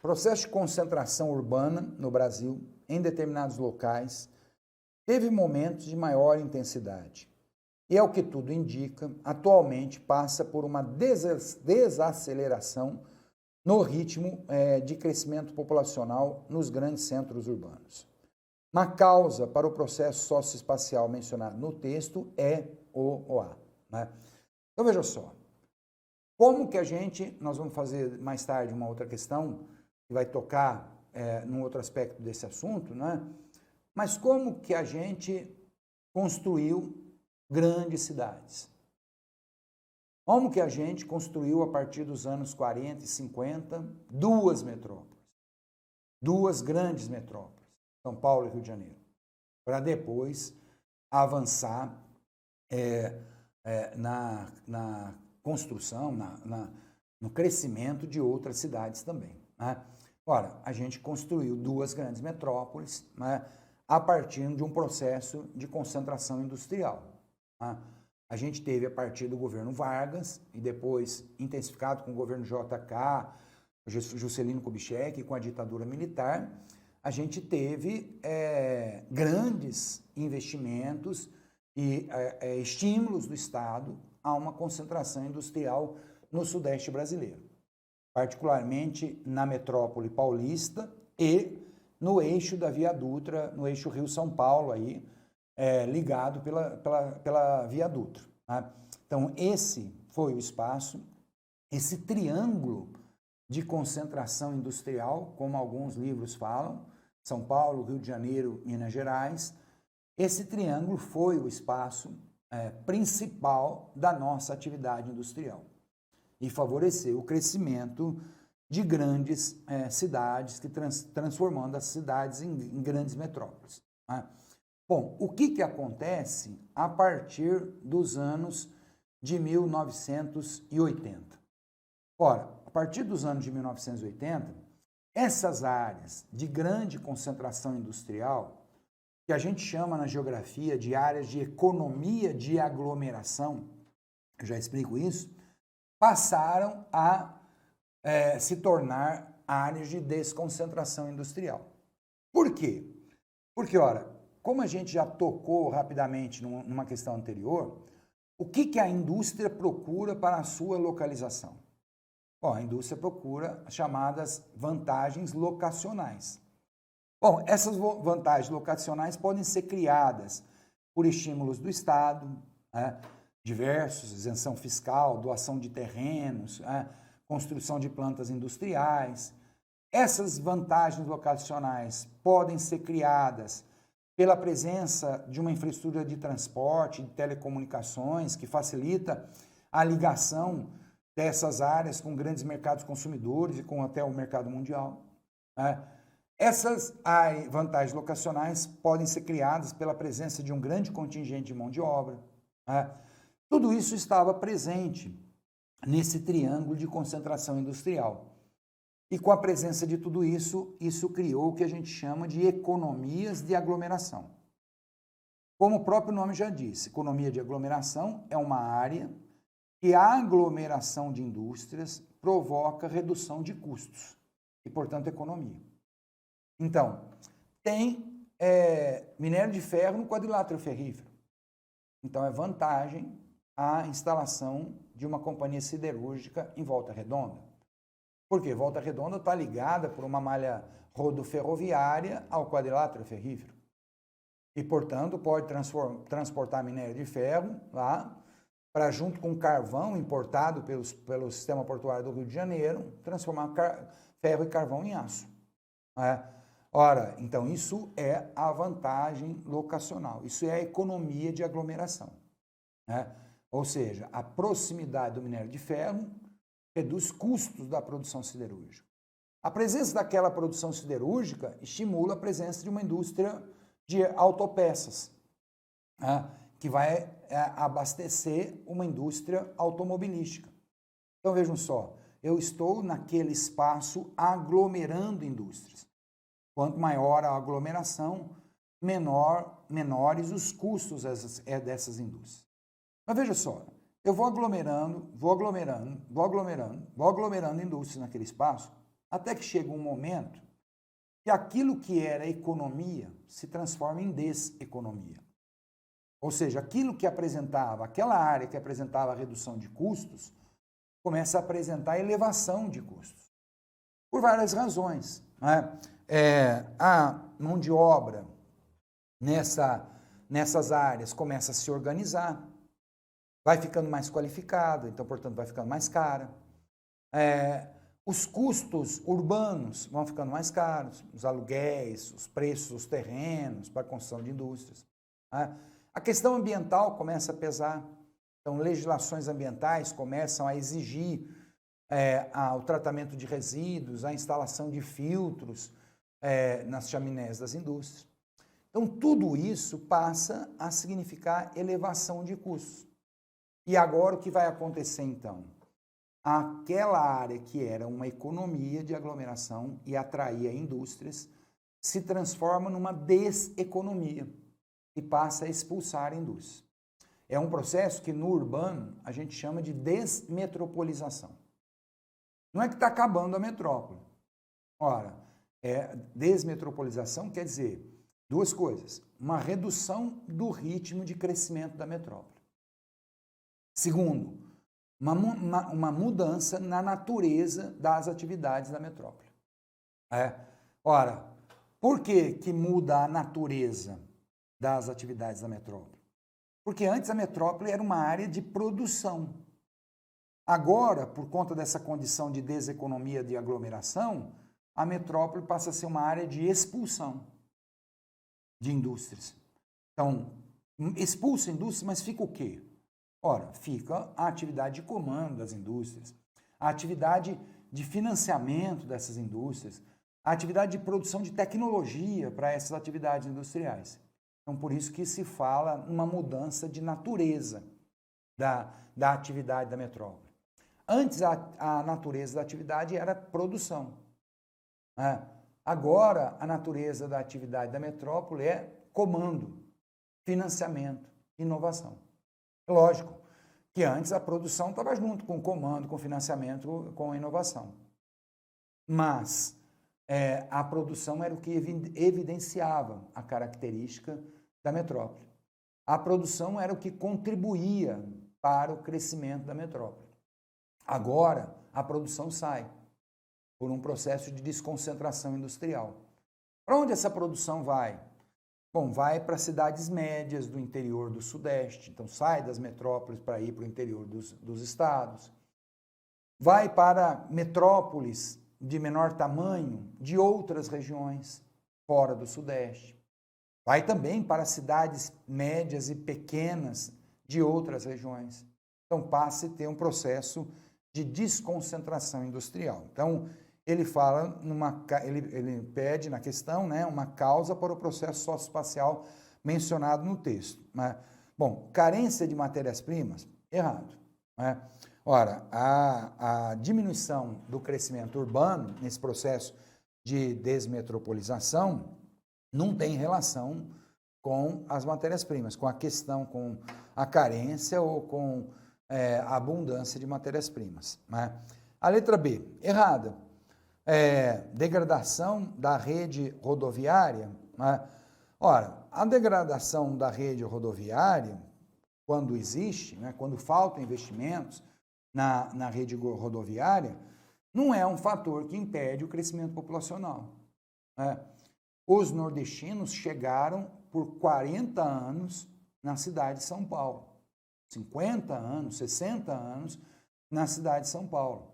S1: Processo de concentração urbana no Brasil, em determinados locais, teve momentos de maior intensidade. E, ao que tudo indica, atualmente passa por uma desaceleração no ritmo de crescimento populacional nos grandes centros urbanos. Uma causa para o processo socioespacial mencionado no texto é o OA, né? Então, veja só. Como que nós vamos fazer mais tarde uma outra questão, que vai tocar num outro aspecto desse assunto, né? Mas como que a gente construiu grandes cidades? Como que a gente construiu, a partir dos anos 40 e 50, duas metrópoles? Duas grandes metrópoles, São Paulo e Rio de Janeiro, para depois avançar na construção, no crescimento de outras cidades também, né? Ora, a gente construiu duas grandes metrópoles, né, a partir de um processo de concentração industrial, né? A gente teve, a partir do governo Vargas, e depois intensificado com o governo JK, Juscelino Kubitschek, com a ditadura militar, a gente teve grandes investimentos e estímulos do Estado a uma concentração industrial no Sudeste brasileiro, particularmente na metrópole paulista e no eixo da Via Dutra, no eixo Rio-São Paulo, aí, ligado pela Via Dutra, né? Então, esse foi o espaço, esse triângulo de concentração industrial, como alguns livros falam, São Paulo, Rio de Janeiro, Minas Gerais. Esse triângulo foi o espaço principal da nossa atividade industrial e favoreceu o crescimento de grandes cidades, transformando as cidades em grandes metrópoles, né? Bom, o que acontece a partir dos anos de 1980? Ora, a partir dos anos de 1980, essas áreas de grande concentração industrial, que a gente chama na geografia de áreas de economia de aglomeração, eu já explico isso, passaram a se tornar áreas de desconcentração industrial. Por quê? Porque, ora, como a gente já tocou rapidamente numa questão anterior, o que a indústria procura para a sua localização? Bom, a indústria procura as chamadas vantagens locacionais. Bom, essas vantagens locacionais podem ser criadas por estímulos do Estado, né, diversos, isenção fiscal, doação de terrenos, construção de plantas industriais. Essas vantagens locacionais podem ser criadas pela presença de uma infraestrutura de transporte, de telecomunicações, que facilita a ligação dessas áreas com grandes mercados consumidores e com até o mercado mundial, né? Essas vantagens locacionais podem ser criadas pela presença de um grande contingente de mão de obra, né? Tudo isso estava presente nesse triângulo de concentração industrial. E com a presença de tudo isso, isso criou o que a gente chama de economias de aglomeração. Como o próprio nome já disse, economia de aglomeração é uma área que a aglomeração de indústrias provoca redução de custos e, portanto, economia. Então, tem minério de ferro no quadrilátero ferrífero. Então, é vantagem a instalação de uma companhia siderúrgica em Volta Redonda. Por quê? Volta Redonda está ligada por uma malha rodoferroviária ao quadrilátero ferrífero. E, portanto, pode transportar minério de ferro lá, para, junto com carvão importado pelo sistema portuário do Rio de Janeiro, transformar ferro e carvão em aço, né? Ora, então, isso é a vantagem locacional, isso é a economia de aglomeração, né? Ou seja, a proximidade do minério de ferro reduz custos da produção siderúrgica. A presença daquela produção siderúrgica estimula a presença de uma indústria de autopeças, né, que vai abastecer uma indústria automobilística. Então vejam só, eu estou naquele espaço aglomerando indústrias. Quanto maior a aglomeração, menores os custos dessas indústrias. Mas veja só, eu vou aglomerando indústrias naquele espaço, até que chega um momento que aquilo que era economia se transforma em deseconomia. Ou seja, aquilo que apresentava, aquela área que apresentava a redução de custos, começa a apresentar elevação de custos. Por várias razões, né? A mão de obra nessas áreas começa a se organizar, vai ficando mais qualificada, então, portanto, vai ficando mais cara. Os custos urbanos vão ficando mais caros, os aluguéis, os preços dos terrenos para a construção de indústrias. Né? A questão ambiental começa a pesar, então legislações ambientais começam a exigir o tratamento de resíduos, a instalação de filtros nas chaminés das indústrias. Então tudo isso passa a significar elevação de custos. E agora o que vai acontecer então? Aquela área que era uma economia de aglomeração e atraía indústrias se transforma numa deseconomia e passa a expulsar a indústria. É um processo que no urbano a gente chama de desmetropolização. Não é que está acabando a metrópole. Ora, desmetropolização quer dizer duas coisas. Uma redução do ritmo de crescimento da metrópole. Segundo, uma mudança na natureza das atividades da metrópole. Ora, por que muda a natureza das atividades da metrópole? Porque antes a metrópole era uma área de produção. Agora, por conta dessa condição de deseconomia de aglomeração, a metrópole passa a ser uma área de expulsão de indústrias. Então, expulsa a indústria, mas fica o quê? Ora, fica a atividade de comando das indústrias, a atividade de financiamento dessas indústrias, a atividade de produção de tecnologia para essas atividades industriais. Então, por isso que se fala uma mudança de natureza da atividade da metrópole. Antes, a natureza da atividade era produção. Agora, a natureza da atividade da metrópole é comando, financiamento, inovação. Lógico que antes a produção estava junto com o comando, com o financiamento, com a inovação. Mas a produção era o que evidenciava a característica da metrópole. A produção era o que contribuía para o crescimento da metrópole. Agora, a produção sai por um processo de desconcentração industrial. Para onde essa produção vai? Bom, vai para cidades médias do interior do Sudeste, então sai das metrópoles para ir para o interior dos estados. Vai para metrópoles de menor tamanho de outras regiões fora do Sudeste. Vai também para cidades médias e pequenas de outras regiões. Então passa a ter um processo de desconcentração industrial. Então ele fala ele pede na questão, né, uma causa para o processo socioespacial mencionado no texto. Né? Bom, carência de matérias-primas, errado. Né? Ora, a diminuição do crescimento urbano nesse processo de desmetropolização não tem relação com as matérias-primas, com a questão, com a carência ou com a abundância de matérias-primas. Né? A letra B, errada. Degradação da rede rodoviária. Né? Ora, a degradação da rede rodoviária, quando existe, né, quando faltam investimentos na rede rodoviária, não é um fator que impede o crescimento populacional. Né? Os nordestinos chegaram por 40 anos na cidade de São Paulo, 50 anos, 60 anos na cidade de São Paulo.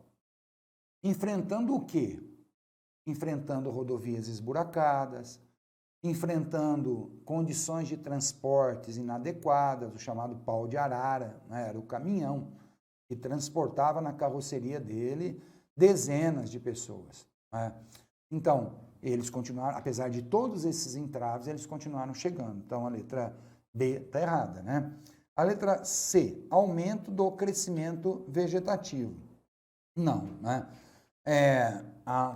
S1: Enfrentando o quê? Enfrentando rodovias esburacadas, enfrentando condições de transportes inadequadas, o chamado pau de arara, né? Era o caminhão que transportava na carroceria dele dezenas de pessoas. né? Então, eles continuaram, apesar de todos esses entraves, eles continuaram chegando. Então, a letra B está errada, né? A letra C, aumento do crescimento vegetativo. Não, né?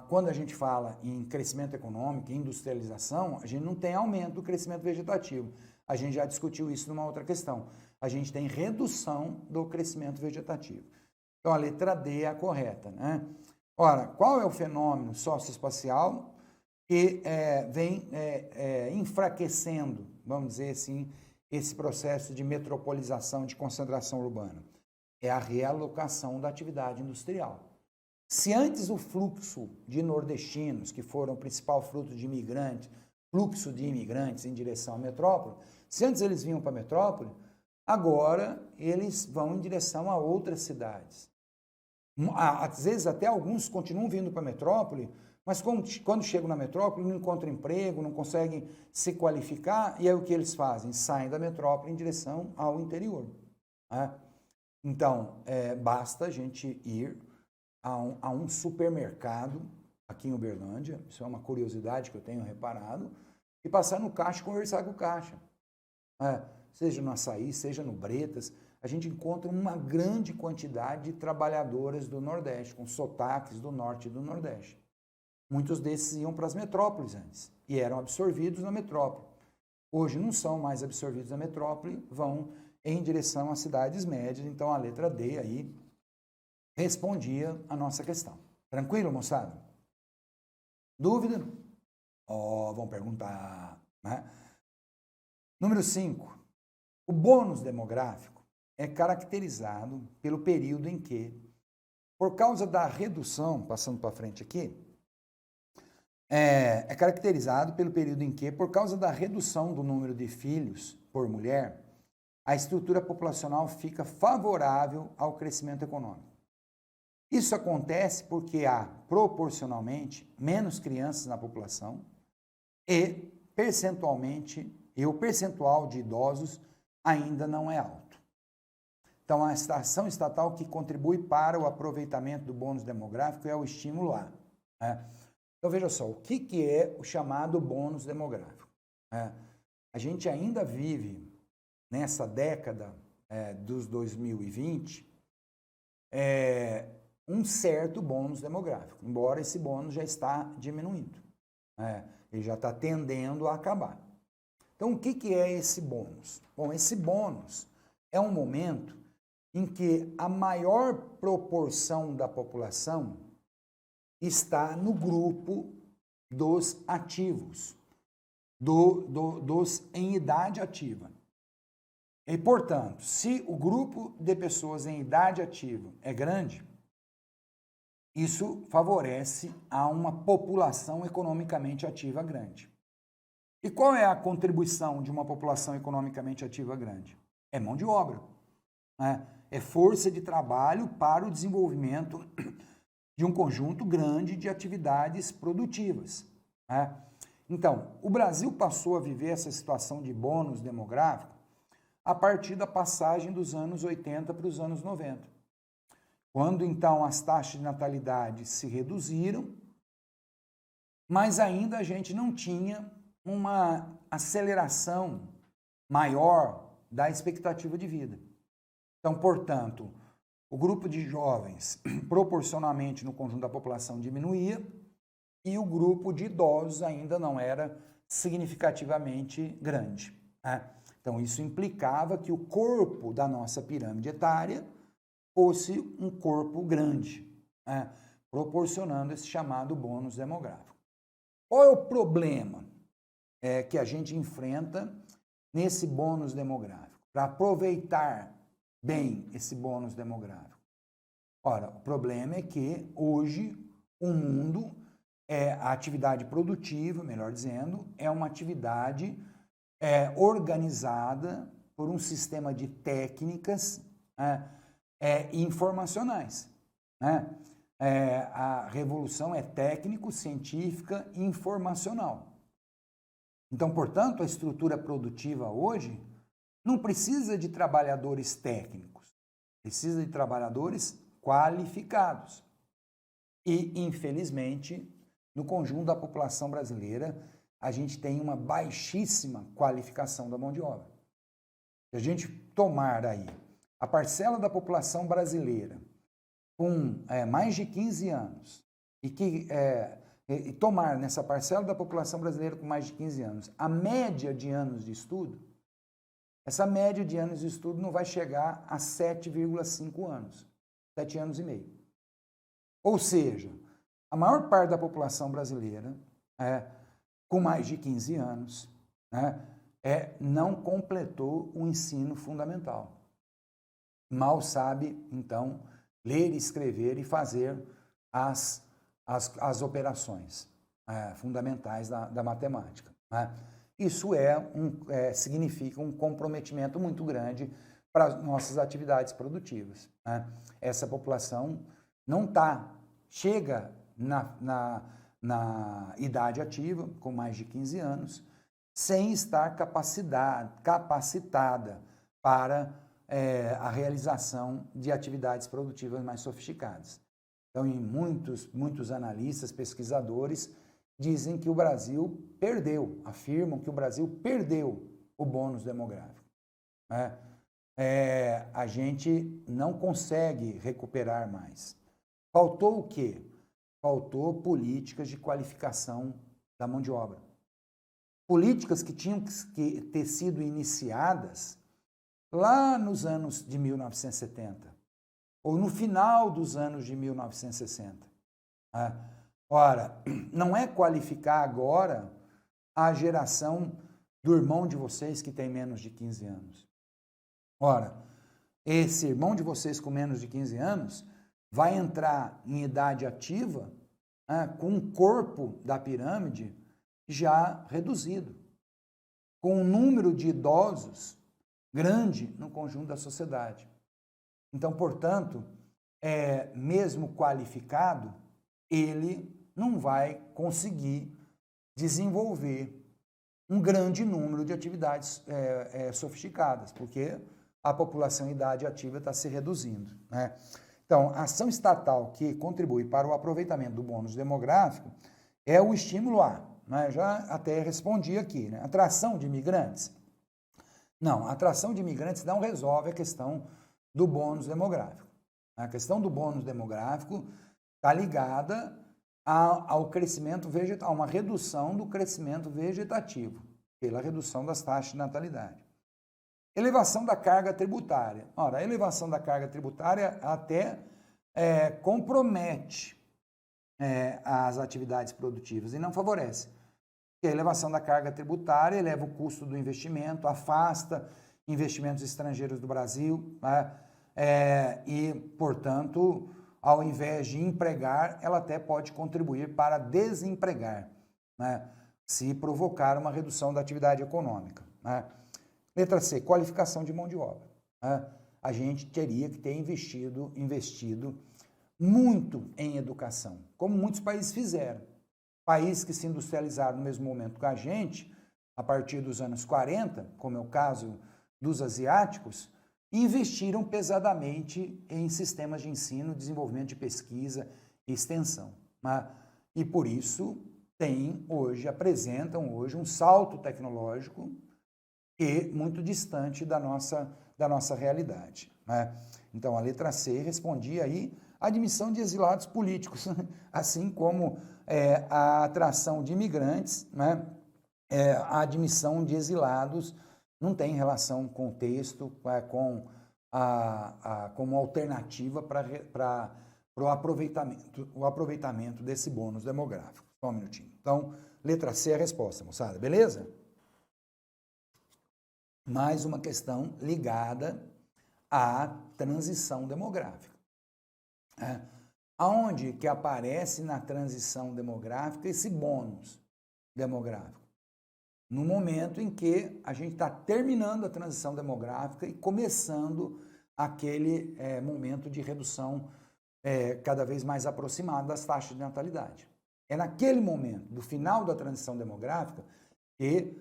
S1: Quando a gente fala em crescimento econômico, industrialização, a gente não tem aumento do crescimento vegetativo. A gente já discutiu isso numa outra questão. A gente tem redução do crescimento vegetativo. Então, a letra D é a correta, né? Ora, qual é o fenômeno socioespacial que vem enfraquecendo, vamos dizer assim, esse processo de metropolização, de concentração urbana? É a realocação da atividade industrial. Se antes o fluxo de nordestinos, que foram o principal fluxo de imigrantes em direção à metrópole, se antes eles vinham para a metrópole, agora eles vão em direção a outras cidades. Às vezes até alguns continuam vindo para a metrópole, mas quando chegam na metrópole não encontram emprego, não conseguem se qualificar, e aí o que eles fazem? Saem da metrópole em direção ao interior, né? Então, basta a gente ir a um supermercado aqui em Uberlândia, isso é uma curiosidade que eu tenho reparado, e passar no caixa e conversar com o caixa. Seja no Açaí, seja no Bretas, a gente encontra uma grande quantidade de trabalhadoras do Nordeste, com sotaques do Norte e do Nordeste. Muitos desses iam para as metrópoles antes e eram absorvidos na metrópole. Hoje não são mais absorvidos na metrópole, vão em direção às cidades médias. Então a letra D aí respondia a nossa questão. Tranquilo, moçada? Dúvida? Vão perguntar, né? Número 5. O bônus demográfico é caracterizado pelo período em que, por causa da redução, passando para frente aqui, é caracterizado pelo período em que, por causa da redução do número de filhos por mulher, a estrutura populacional fica favorável ao crescimento econômico. Isso acontece porque há, proporcionalmente, menos crianças na população e, percentualmente, o percentual de idosos ainda não é alto. Então, a ação estatal que contribui para o aproveitamento do bônus demográfico é o estímulo A, né? Então, veja só, o que é o chamado bônus demográfico? A gente ainda vive, nessa década dos 2020, um certo bônus demográfico, embora esse bônus já está diminuindo, ele já está tendendo a acabar. Então, o que é esse bônus? Bom, esse bônus é um momento em que a maior proporção da população está no grupo dos ativos, dos em idade ativa. E, portanto, se o grupo de pessoas em idade ativa é grande, isso favorece a uma população economicamente ativa grande. E qual é a contribuição de uma população economicamente ativa grande? É mão de obra, né? É força de trabalho para o desenvolvimento de um conjunto grande de atividades produtivas, né? Então, o Brasil passou a viver essa situação de bônus demográfico a partir da passagem dos anos 80 para os anos 90. Quando, então, as taxas de natalidade se reduziram, mas ainda a gente não tinha uma aceleração maior da expectativa de vida. Então, portanto, o grupo de jovens, proporcionalmente no conjunto da população, diminuía e o grupo de idosos ainda não era significativamente grande, né? Então, isso implicava que o corpo da nossa pirâmide etária fosse um corpo grande, né? Proporcionando esse chamado bônus demográfico. Qual é o problema que a gente enfrenta nesse bônus demográfico? Para aproveitar bem esse bônus demográfico. Ora, o problema é que hoje o mundo, a atividade produtiva, melhor dizendo, é uma atividade organizada por um sistema de técnicas informacionais, né? A revolução é técnico-científica e informacional. Então, portanto, a estrutura produtiva hoje não precisa de trabalhadores técnicos, precisa de trabalhadores qualificados. E, infelizmente, no conjunto da população brasileira, a gente tem uma baixíssima qualificação da mão de obra. Se a gente tomar aí a parcela da população brasileira com mais de 15 anos e tomar nessa parcela da população brasileira com mais de 15 anos a média de anos de estudo, essa média de anos de estudo não vai chegar a 7,5 anos, 7 anos e meio. Ou seja, a maior parte da população brasileira, com mais de 15 anos, não completou o ensino fundamental. Mal sabe, então, ler, escrever e fazer as operações fundamentais da matemática. Isso significa um comprometimento muito grande para as nossas atividades produtivas. Essa população não chega na idade ativa, com mais de 15 anos, sem estar capacitada para a realização de atividades produtivas mais sofisticadas. Então, muitos analistas, pesquisadores, dizem que o Brasil afirmam que o Brasil perdeu o bônus demográfico. A gente não consegue recuperar mais. Faltou o quê? Faltou políticas de qualificação da mão de obra. Políticas que tinham que ter sido iniciadas lá nos anos de 1970, ou no final dos anos de 1960. Ora, não é qualificar agora a geração do irmão de vocês que tem menos de 15 anos. Ora, esse irmão de vocês com menos de 15 anos vai entrar em idade ativa com o corpo da pirâmide já reduzido, com um número de idosos grande no conjunto da sociedade. Então, portanto, mesmo qualificado, ele não vai conseguir desenvolver um grande número de atividades sofisticadas, porque a população em idade ativa está se reduzindo, Então, a ação estatal que contribui para o aproveitamento do bônus demográfico é o estímulo A. Já até respondi aqui, atração de imigrantes. Não, a atração de imigrantes não resolve a questão do bônus demográfico. A questão do bônus demográfico está ligada ao crescimento vegetal, a uma redução do crescimento vegetativo, pela redução das taxas de natalidade. Elevação da carga tributária. Ora, a elevação da carga tributária até compromete as atividades produtivas e não favorece. Porque a elevação da carga tributária eleva o custo do investimento, afasta investimentos estrangeiros do Brasil, e, portanto, ao invés de empregar, ela até pode contribuir para desempregar, se provocar uma redução da atividade econômica. Letra C, qualificação de mão de obra. A gente teria que ter investido muito em educação, como muitos países fizeram. Países que se industrializaram no mesmo momento que a gente, a partir dos anos 40, como é o caso dos asiáticos, investiram pesadamente em sistemas de ensino, desenvolvimento de pesquisa e extensão. E por isso apresentam hoje um salto tecnológico muito distante da nossa realidade. Então, a letra C respondia aí a admissão de exilados políticos, assim como a atração de imigrantes, a admissão de exilados não tem relação com o texto, como alternativa para o aproveitamento desse bônus demográfico. Só um minutinho. Então, letra C é a resposta, moçada, beleza? Mais uma questão ligada à transição demográfica. Aonde que aparece na transição demográfica esse bônus demográfico? No momento em que a gente está terminando a transição demográfica e começando aquele momento de redução cada vez mais aproximado das taxas de natalidade. É naquele momento, do final da transição demográfica, que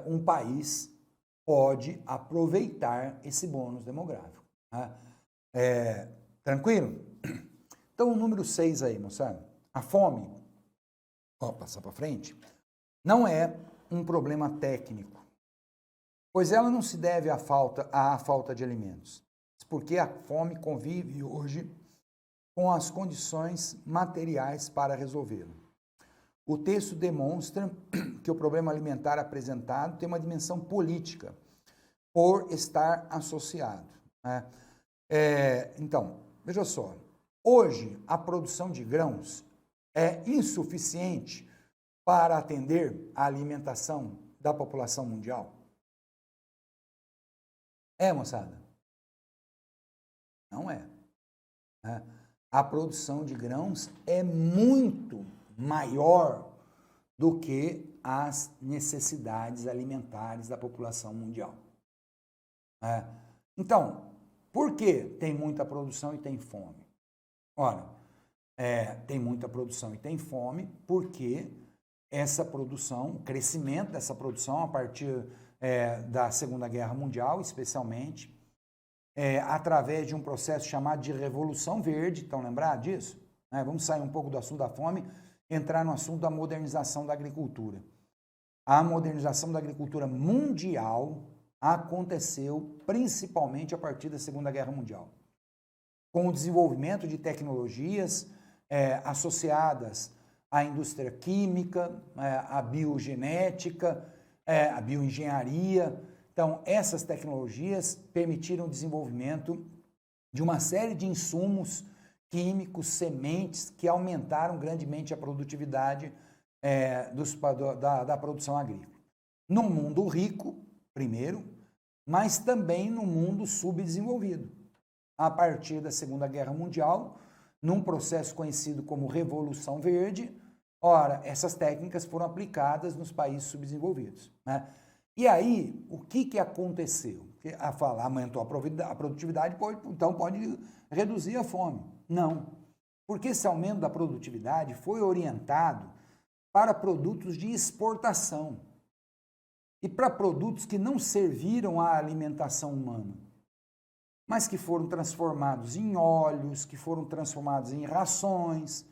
S1: um país pode aproveitar esse bônus demográfico. Tranquilo? Então, o número 6 aí, moçada. A fome passar para frente, não é um problema técnico, pois ela não se deve à falta de alimentos, porque a fome convive hoje com as condições materiais para resolvê-lo. O texto demonstra que o problema alimentar apresentado tem uma dimensão política, por estar associado, né? Então, veja só, hoje a produção de grãos é insuficiente para atender a alimentação da população mundial? Moçada? Não é, né? A produção de grãos é muito maior do que as necessidades alimentares da população mundial. Então, por que tem muita produção e tem fome? Ora, tem muita produção e tem fome porque essa produção, o crescimento dessa produção a partir da Segunda Guerra Mundial, especialmente, através de um processo chamado de Revolução Verde, estão lembrados disso? Vamos sair um pouco do assunto da fome, entrar no assunto da modernização da agricultura. A modernização da agricultura mundial aconteceu principalmente a partir da Segunda Guerra Mundial, com o desenvolvimento de tecnologias associadas à indústria química, à biogenética, à bioengenharia. Então, essas tecnologias permitiram o desenvolvimento de uma série de insumos químicos, sementes, que aumentaram grandemente a produtividade da produção agrícola. No mundo rico, primeiro, mas também no mundo subdesenvolvido. A partir da Segunda Guerra Mundial, num processo conhecido como Revolução Verde, essas técnicas foram aplicadas nos países subdesenvolvidos, né? E aí, o que aconteceu? Aumentou a produtividade, então pode reduzir a fome. Não, porque esse aumento da produtividade foi orientado para produtos de exportação e para produtos que não serviram à alimentação humana, mas que foram transformados em óleos, que foram transformados em rações,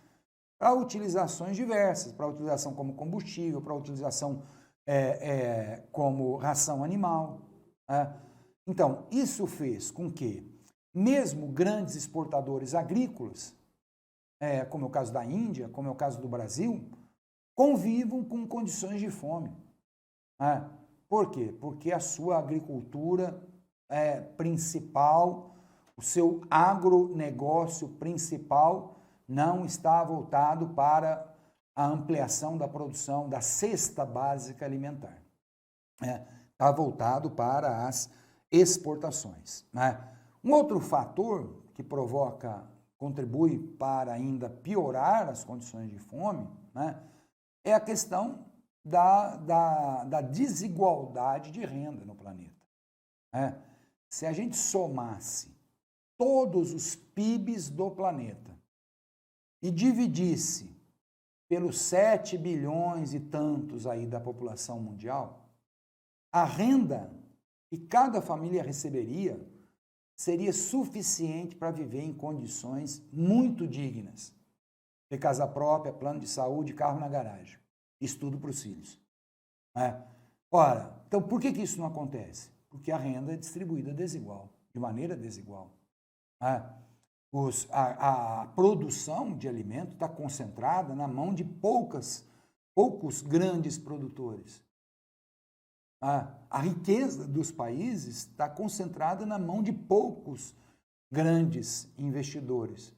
S1: para utilizações diversas, para utilização como combustível, para utilização como ração animal. Então, isso fez com que, mesmo grandes exportadores agrícolas, como é o caso da Índia, como é o caso do Brasil, convivam com condições de fome. Por quê? Porque a sua agricultura principal, o seu agronegócio principal não está voltado para a ampliação da produção da cesta básica alimentar. Está voltado para as exportações, né? Um outro fator que contribui para ainda piorar as condições de fome, né, é a questão da desigualdade de renda no planeta. Se a gente somasse todos os PIBs do planeta e dividisse pelos 7 bilhões e tantos aí da população mundial, a renda que cada família receberia seria suficiente para viver em condições muito dignas. Ter casa própria, plano de saúde, carro na garagem. Estudo para os filhos. Então por que isso não acontece? Porque a renda é distribuída de maneira desigual. A produção de alimento está concentrada na mão de poucos grandes produtores. A riqueza dos países está concentrada na mão de poucos grandes investidores,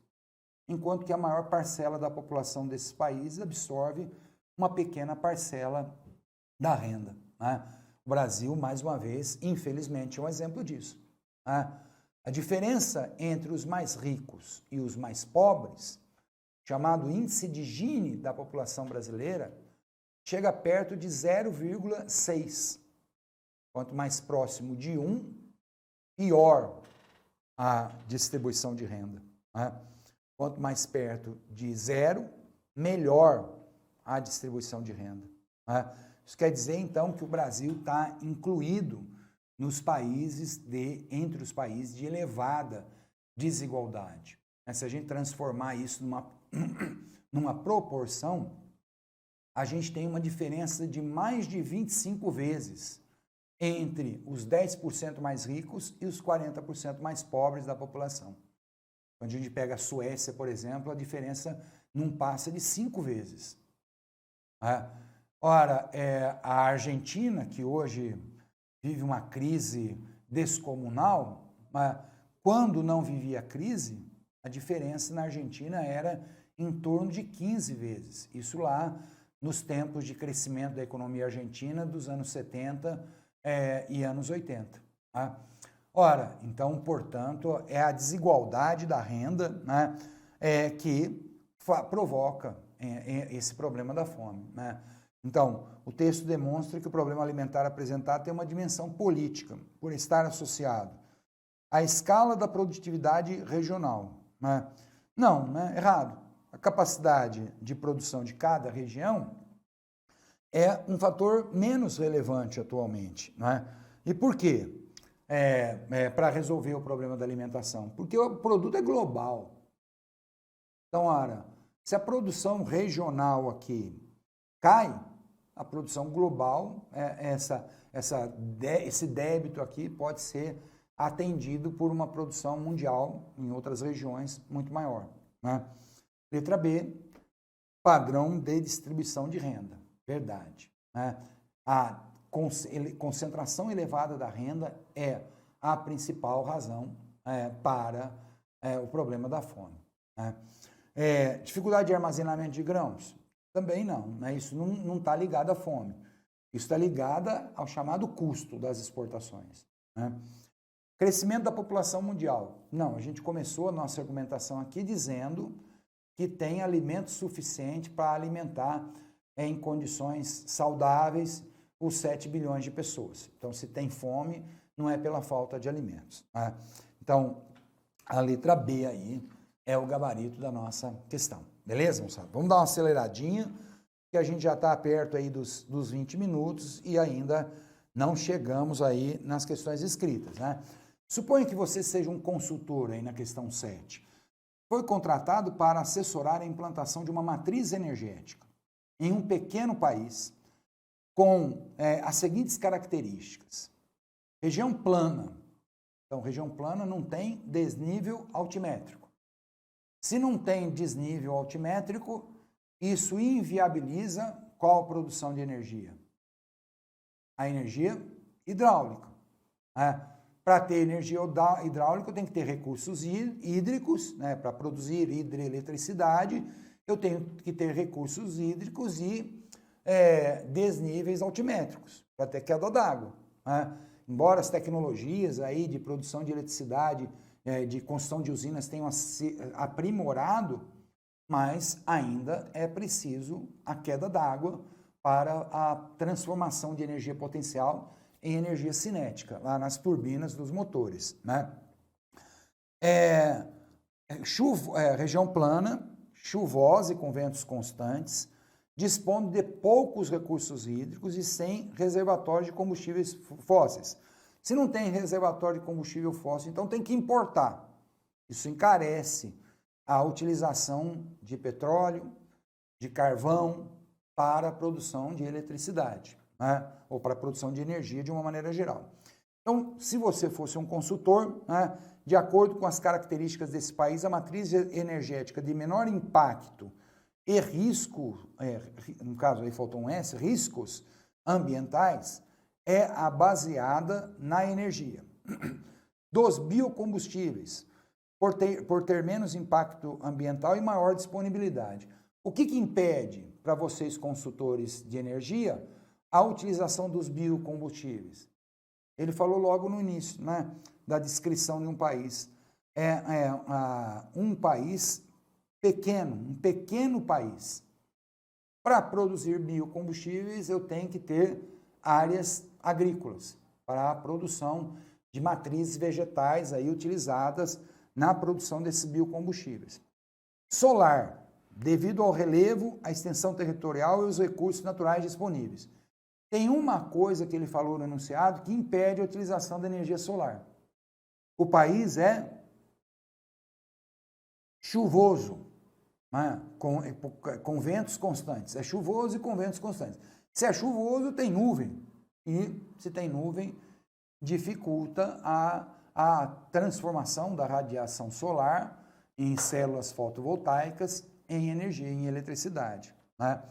S1: enquanto que a maior parcela da população desses países absorve uma pequena parcela da renda. O Brasil, mais uma vez, infelizmente, é um exemplo disso. A diferença entre os mais ricos e os mais pobres, chamado índice de Gini da população brasileira, chega perto de 0,6. Quanto mais próximo de 1, pior a distribuição de renda. Quanto mais perto de 0, melhor a distribuição de renda. Isso quer dizer, então, que o Brasil está incluído entre os países de elevada desigualdade. Se a gente transformar isso numa proporção, a gente tem uma diferença de mais de 25 vezes entre os 10% mais ricos e os 40% mais pobres da população. Quando a gente pega a Suécia, por exemplo, a diferença não passa de 5 vezes. Ora, a Argentina, que hoje vive uma crise descomunal, quando não vivia a crise, a diferença na Argentina era em torno de 15 vezes. Isso lá nos tempos de crescimento da economia argentina dos anos 70 e anos 80. Ora, então, portanto, é a desigualdade da renda, né, que provoca esse problema da fome, né? Então, o texto demonstra que o problema alimentar apresentado tem uma dimensão política, por estar associado à escala da produtividade regional, né? Não, né? Errado. A capacidade de produção de cada região é um fator menos relevante atualmente, né? E por quê? Para resolver o problema da alimentação? Porque o produto é global. Então, ora, se a produção regional aqui cai, a produção global, esse débito aqui pode ser atendido por uma produção mundial em outras regiões muito maior, né? Letra B, padrão de distribuição de renda. Verdade, né? A concentração elevada da renda é a principal razão para o problema da fome, né? Dificuldade de armazenamento de grãos? Também não, né? Isso não está ligado à fome. Isso está ligado ao chamado custo das exportações, né? Crescimento da população mundial? Não, a gente começou a nossa argumentação aqui dizendo que tem alimento suficiente para alimentar em condições saudáveis os 7 bilhões de pessoas. Então, se tem fome, não é pela falta de alimentos, né? Então, a letra B aí é o gabarito da nossa questão. Beleza, moçada? Vamos dar uma aceleradinha, que a gente já está perto aí dos 20 minutos e ainda não chegamos aí nas questões escritas, né? Suponha que você seja um consultor aí na questão 7. Foi contratado para assessorar a implantação de uma matriz energética em um pequeno país com as seguintes características. Região plana. Então, região plana não tem desnível altimétrico. Se não tem desnível altimétrico, isso inviabiliza qual a produção de energia? A energia hidráulica. Para ter energia hidráulica, eu tenho que ter recursos hídricos, né? Para produzir hidroeletricidade, eu tenho que ter recursos hídricos e desníveis altimétricos, para ter queda d'água, né? Embora as tecnologias aí de produção de eletricidade, de construção de usinas tenham se aprimorado, mas ainda é preciso a queda d'água para a transformação de energia potencial em energia cinética, lá nas turbinas dos motores, né? Região plana, chuvosa e com ventos constantes, dispondo de poucos recursos hídricos e sem reservatório de combustíveis fósseis. Se não tem reservatório de combustível fóssil, então tem que importar. Isso encarece a utilização de petróleo, de carvão para a produção de eletricidade, né? Ou para a produção de energia de uma maneira geral. Então, se você fosse um consultor, né, de acordo com as características desse país, a matriz energética de menor impacto e risco, no caso aí faltou um S, riscos ambientais, é a baseada na energia. Dos biocombustíveis, por ter menos impacto ambiental e maior disponibilidade. O que impede, para vocês consultores de energia, a utilização dos biocombustíveis? Ele falou logo no início, né, da descrição de um país. Um país pequeno, um pequeno país. Para produzir biocombustíveis, eu tenho que ter áreas agrícolas para a produção de matrizes vegetais aí utilizadas na produção desses biocombustíveis. Solar, devido ao relevo, a extensão territorial e os recursos naturais disponíveis. Tem uma coisa que ele falou no enunciado que impede a utilização da energia solar. O país é chuvoso, né? Com ventos constantes. É chuvoso e com ventos constantes. Se é chuvoso, tem nuvem. E se tem nuvem, dificulta a transformação da radiação solar em células fotovoltaicas em energia, em eletricidade, né?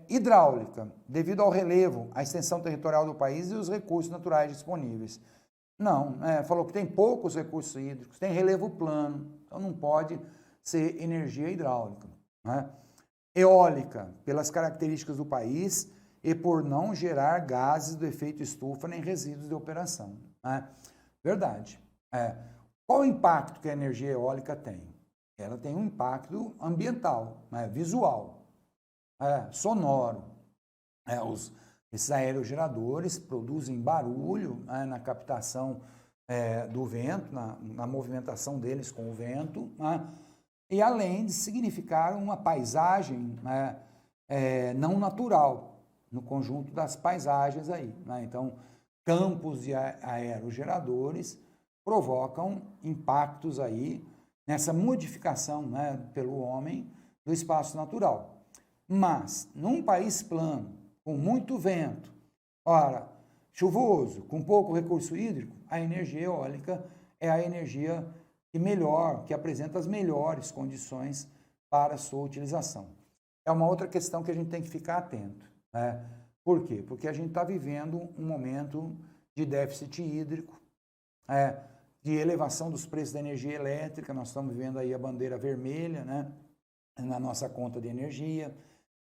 S1: Hidráulica, devido ao relevo, a extensão territorial do país e os recursos naturais disponíveis. Não, falou que tem poucos recursos hídricos, tem relevo plano, então não pode ser energia hidráulica, né? Eólica, pelas características do país e por não gerar gases do efeito estufa nem resíduos de operação, né? Verdade. Qual o impacto que a energia eólica tem? Ela tem um impacto ambiental, né? Visual, sonoro. Esses aerogeradores produzem barulho, né, na captação do vento, na movimentação deles com o vento, né? E além de significar uma paisagem, né, não natural no conjunto das paisagens aí, né? Então, campos de aerogeradores provocam impactos aí nessa modificação, né, pelo homem do espaço natural. Mas, num país plano, com muito vento, ora, chuvoso, com pouco recurso hídrico, a energia eólica é a energia que apresenta as melhores condições para a sua utilização. É uma outra questão que a gente tem que ficar atento, né? Por quê? Porque a gente está vivendo um momento de déficit hídrico, de elevação dos preços da energia elétrica, nós estamos vivendo aí a bandeira vermelha, né, na nossa conta de energia,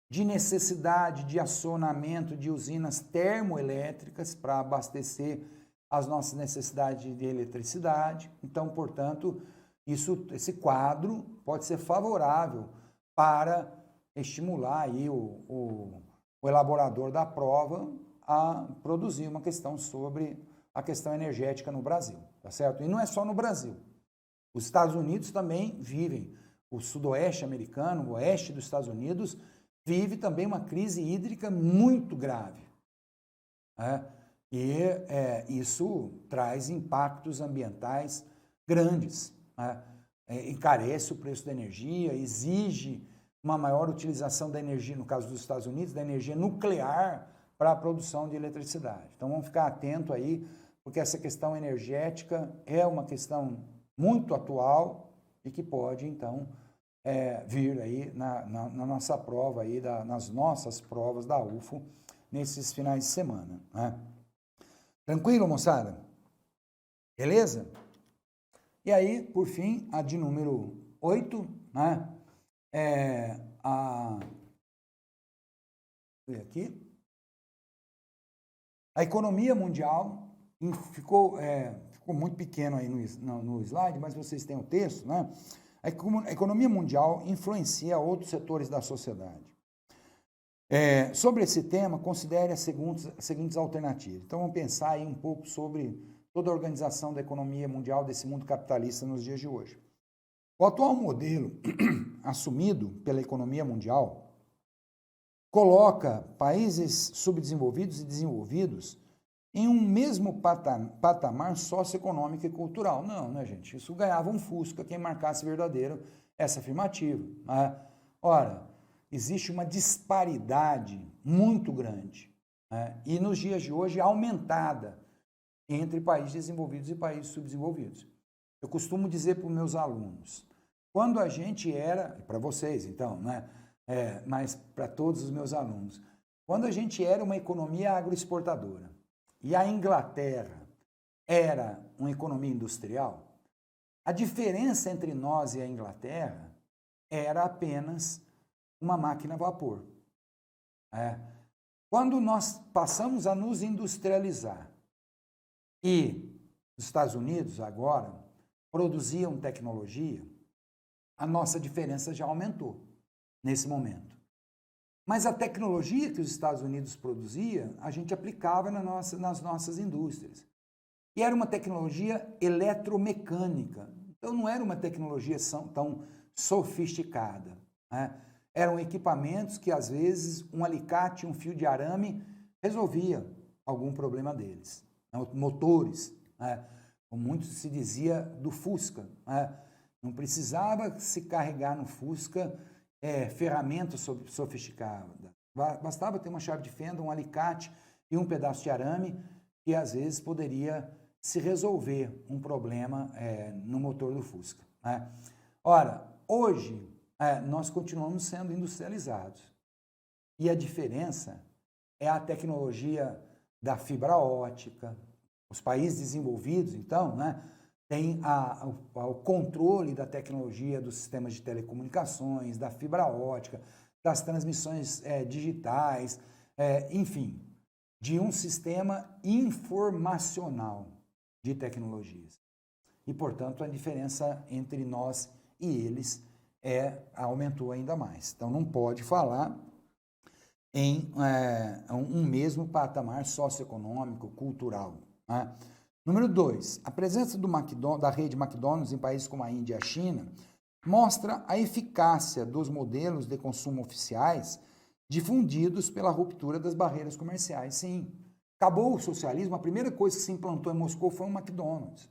S1: de necessidade de acionamento de usinas termoelétricas para abastecer as nossas necessidades de eletricidade. Então, portanto, esse quadro pode ser favorável para estimular aí o elaborador da prova a produzir uma questão sobre a questão energética no Brasil, tá certo? E não é só no Brasil. Os Estados Unidos também vivem, o sudoeste americano, o oeste dos Estados Unidos, vive também uma crise hídrica muito grave, né? E isso traz impactos ambientais grandes, né? Encarece o preço da energia, exige uma maior utilização da energia, no caso dos Estados Unidos, da energia nuclear para a produção de eletricidade. Então vamos ficar atento aí, porque essa questão energética é uma questão muito atual e que pode, então, vir aí na nossa prova, aí nas nossas provas da UFO, nesses finais de semana, né? Tranquilo, moçada? Beleza? E aí, por fim, a de número 8, né? Aqui. A economia mundial ficou muito pequeno aí no slide, mas vocês têm o texto, né? A economia mundial influencia outros setores da sociedade. Sobre esse tema, considere as seguintes alternativas. Então, vamos pensar aí um pouco sobre toda a organização da economia mundial desse mundo capitalista nos dias de hoje. O atual modelo assumido pela economia mundial coloca países subdesenvolvidos e desenvolvidos em um mesmo patamar socioeconômico e cultural. Não, né, gente? Isso ganhava um Fusca quem marcasse verdadeiro essa afirmativa, né? Ora, existe uma disparidade muito grande, né? E nos dias de hoje aumentada entre países desenvolvidos e países subdesenvolvidos. Eu costumo dizer para os meus alunos, quando a gente era, para vocês então, né? Mas para todos os meus alunos, quando a gente era uma economia agroexportadora e a Inglaterra era uma economia industrial, a diferença entre nós e a Inglaterra era apenas uma máquina a vapor. Quando nós passamos a nos industrializar e os Estados Unidos agora produziam tecnologia, a nossa diferença já aumentou nesse momento. Mas a tecnologia que os Estados Unidos produzia, a gente aplicava nas nossas indústrias. E era uma tecnologia eletromecânica. Então, não era uma tecnologia tão sofisticada, né? Eram equipamentos que, às vezes, um alicate, um fio de arame resolvia algum problema deles. Motores, né? Como muito se dizia do Fusca, né? Não precisava se carregar no Fusca ferramentas sofisticadas. Bastava ter uma chave de fenda, um alicate e um pedaço de arame que às vezes poderia se resolver um problema no motor do Fusca, né? Ora, hoje nós continuamos sendo industrializados e a diferença é a tecnologia da fibra ótica. Os países desenvolvidos, então, né, têm o controle da tecnologia dos sistemas de telecomunicações, da fibra ótica, das transmissões digitais, enfim, de um sistema informacional de tecnologias. E, portanto, a diferença entre nós e eles aumentou ainda mais. Então, não pode falar em um mesmo patamar socioeconômico, cultural, né? Número 2, a presença da rede McDonald's em países como a Índia e a China mostra a eficácia dos modelos de consumo oficiais difundidos pela ruptura das barreiras comerciais. Sim, acabou o socialismo, a primeira coisa que se implantou em Moscou foi um McDonald's,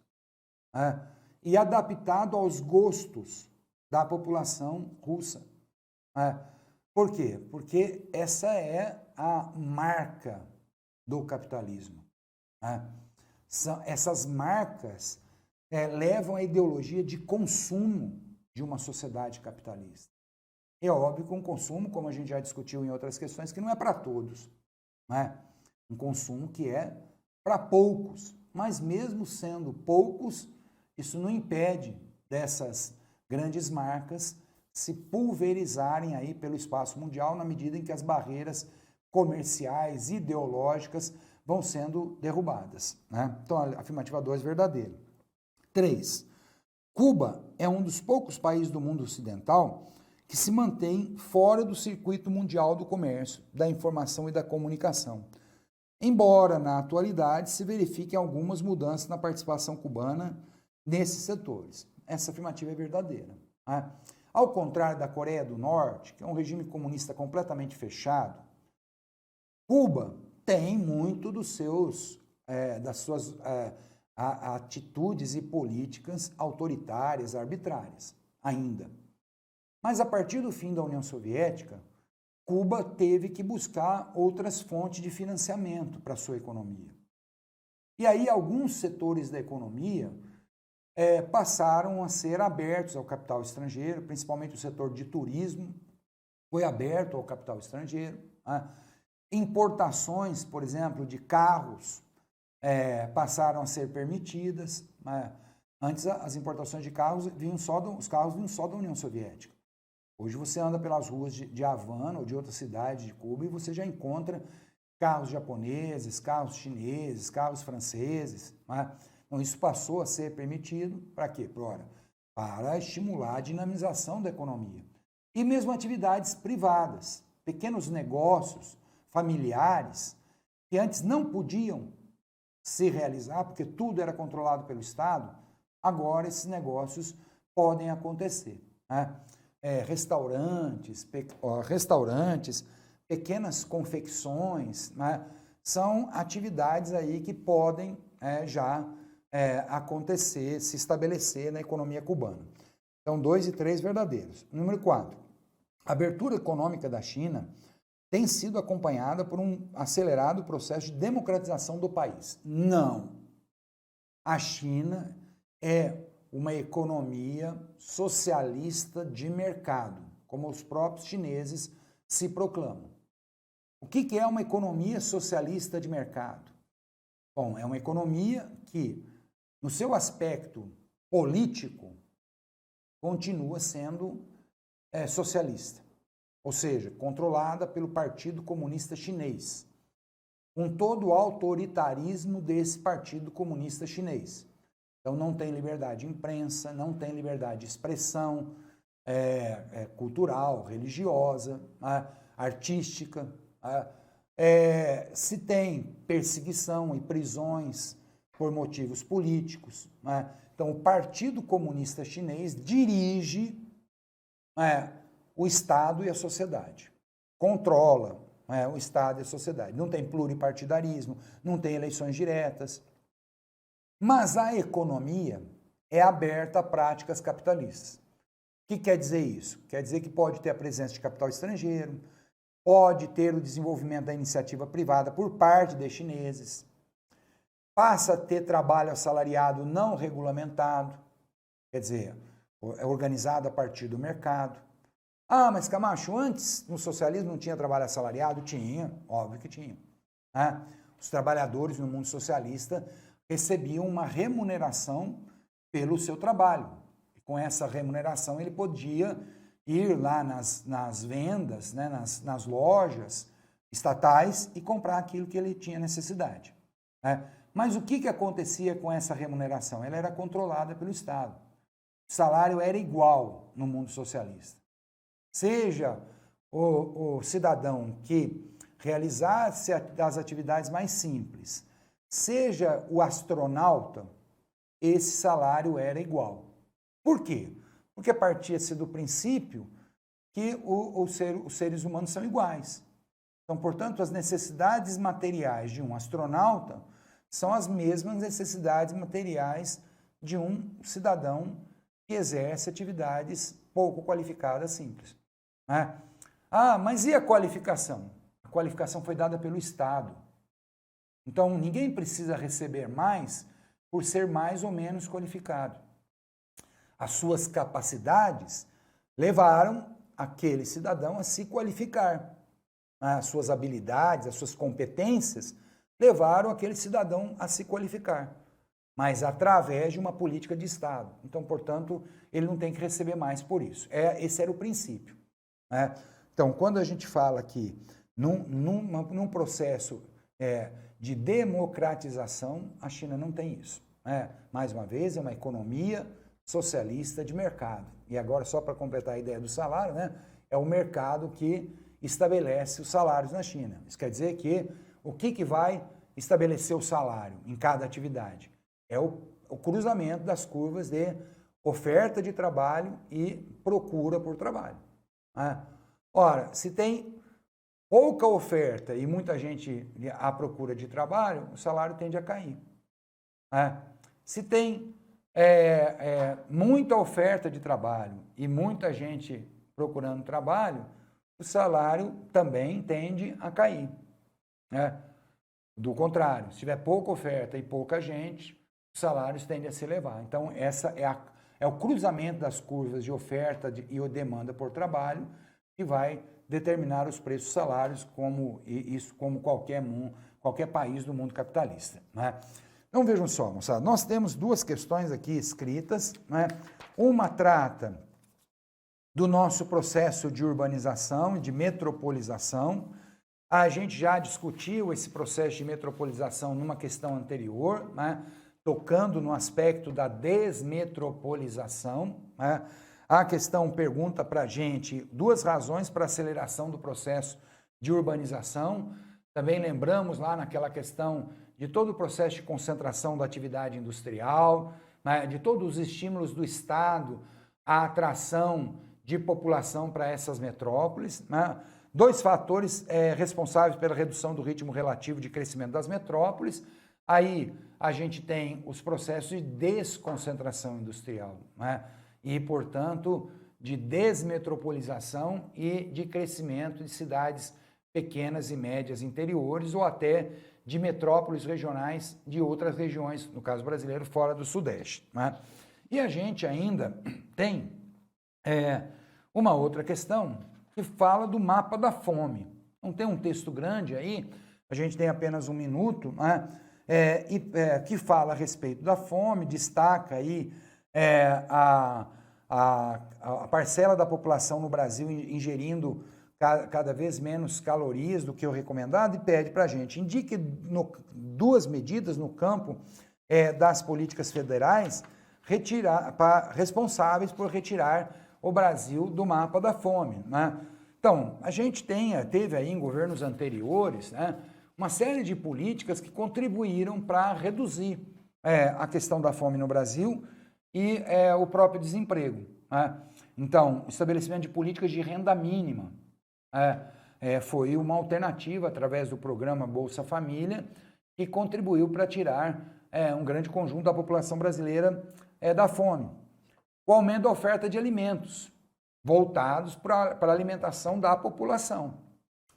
S1: né? E adaptado aos gostos da população russa, né? Por quê? Porque essa é a marca do capitalismo, né? Essas marcas levam à ideologia de consumo de uma sociedade capitalista. É óbvio que um consumo, como a gente já discutiu em outras questões, que não é para todos, né? Um consumo que é para poucos, mas mesmo sendo poucos, isso não impede dessas grandes marcas se pulverizarem aí pelo espaço mundial na medida em que as barreiras comerciais, ideológicas vão sendo derrubadas, né? Então, a afirmativa 2 é verdadeira. 3. Cuba é um dos poucos países do mundo ocidental que se mantém fora do circuito mundial do comércio, da informação e da comunicação. Embora, na atualidade, se verifiquem algumas mudanças na participação cubana nesses setores. Essa afirmativa é verdadeira, né? Ao contrário da Coreia do Norte, que é um regime comunista completamente fechado, Cuba tem muito das suas atitudes e políticas autoritárias, arbitrárias, ainda. Mas a partir do fim da União Soviética, Cuba teve que buscar outras fontes de financiamento para a sua economia. E aí alguns setores da economia passaram a ser abertos ao capital estrangeiro, principalmente o setor de turismo foi aberto ao capital estrangeiro, né? Importações, por exemplo, de carros passaram a ser permitidas, né? Antes as importações de carros os carros vinham só da União Soviética. Hoje você anda pelas ruas de Havana ou de outra cidade de Cuba e você já encontra carros japoneses, carros chineses, carros franceses, né? Então isso passou a ser permitido para quê? Para estimular a dinamização da economia. E mesmo atividades privadas, pequenos negócios familiares, que antes não podiam se realizar, porque tudo era controlado pelo Estado, agora esses negócios podem acontecer, né? Restaurantes, pequenas confecções, né? São atividades aí que podem já acontecer, se estabelecer na economia cubana. Então, 2 e 3 verdadeiros. Número 4, a abertura econômica da China tem sido acompanhada por um acelerado processo de democratização do país. Não. A China é uma economia socialista de mercado, como os próprios chineses se proclamam. O que é uma economia socialista de mercado? Bom, é uma economia que, no seu aspecto político, continua sendo socialista. Ou seja, controlada pelo Partido Comunista Chinês, com todo o autoritarismo desse Partido Comunista Chinês. Então não tem liberdade de imprensa, não tem liberdade de expressão cultural, religiosa, artística. Se tem perseguição e prisões por motivos políticos, né? Então o Partido Comunista Chinês dirige o Estado e a sociedade, controla o Estado e a sociedade. Não tem pluripartidarismo, não tem eleições diretas. Mas a economia é aberta a práticas capitalistas. O que quer dizer isso? Quer dizer que pode ter a presença de capital estrangeiro, pode ter o desenvolvimento da iniciativa privada por parte de chineses, passa a ter trabalho assalariado não regulamentado, quer dizer, é organizado a partir do mercado. Ah, mas Camacho, antes no socialismo não tinha trabalho assalariado? Tinha, óbvio que tinha. Né? Os trabalhadores no mundo socialista recebiam uma remuneração pelo seu trabalho. E com essa remuneração ele podia ir lá nas vendas, né, nas lojas estatais e comprar aquilo que ele tinha necessidade. Né? Mas o que acontecia com essa remuneração? Ela era controlada pelo Estado. O salário era igual no mundo socialista. Seja o cidadão que realizasse as atividades mais simples, seja o astronauta, esse salário era igual. Por quê? Porque partia-se do princípio que os seres humanos são iguais. Então, portanto, as necessidades materiais de um astronauta são as mesmas necessidades materiais de um cidadão que exerce atividades pouco qualificadas simples. Né? Ah, mas e a qualificação? A qualificação foi dada pelo Estado. Então, ninguém precisa receber mais por ser mais ou menos qualificado. As suas capacidades levaram aquele cidadão a se qualificar. As suas habilidades, as suas competências levaram aquele cidadão a se qualificar, mas através de uma política de Estado. Então, portanto, ele não tem que receber mais por isso. Esse era o princípio. Né? Então, quando a gente fala que num processo de democratização, a China não tem isso. Né? Mais uma vez, é uma economia socialista de mercado. E agora, só para completar a ideia do salário, né? É o mercado que estabelece os salários na China. Isso quer dizer que o que vai estabelecer o salário em cada atividade? É o cruzamento das curvas de oferta de trabalho e procura por trabalho. Né? Ora, se tem pouca oferta e muita gente à procura de trabalho, o salário tende a cair. Né? Se tem muita oferta de trabalho e muita gente procurando trabalho, o salário também tende a cair. Né? Do contrário, se tiver pouca oferta e pouca gente, os salários tendem a se elevar. Então, essa é o cruzamento das curvas de oferta e demanda por trabalho que vai determinar os preços dos salários, como qualquer país do mundo capitalista. Né? Então, vejam só, moçada, nós temos duas questões aqui escritas. Né? Uma trata do nosso processo de urbanização e de metropolização. A gente já discutiu esse processo de metropolização numa questão anterior, né? Tocando no aspecto da desmetropolização. Né? A questão pergunta para a gente duas razões para a aceleração do processo de urbanização. Também lembramos lá naquela questão de todo o processo de concentração da atividade industrial, né? De todos os estímulos do Estado à atração de população para essas metrópoles. Né? Dois fatores responsáveis pela redução do ritmo relativo de crescimento das metrópoles. Aí a gente tem os processos de desconcentração industrial, né? E, portanto, de desmetropolização e de crescimento de cidades pequenas e médias interiores ou até de metrópoles regionais de outras regiões, no caso brasileiro, fora do Sudeste. Né? E a gente ainda tem uma outra questão que fala do mapa da fome. Não tem um texto grande aí, a gente tem apenas um minuto, né? Que fala a respeito da fome, destaca aí a parcela da população no Brasil ingerindo cada vez menos calorias do que o recomendado e pede para a gente, indique duas medidas no campo das políticas federais responsáveis por retirar o Brasil do mapa da fome. Né? Então, a gente teve aí em governos anteriores, né, uma série de políticas que contribuíram para reduzir a questão da fome no Brasil e o próprio desemprego. Né? Então, o estabelecimento de políticas de renda mínima foi uma alternativa através do programa Bolsa Família que contribuiu para tirar um grande conjunto da população brasileira da fome. O aumento da oferta de alimentos voltados para a alimentação da população.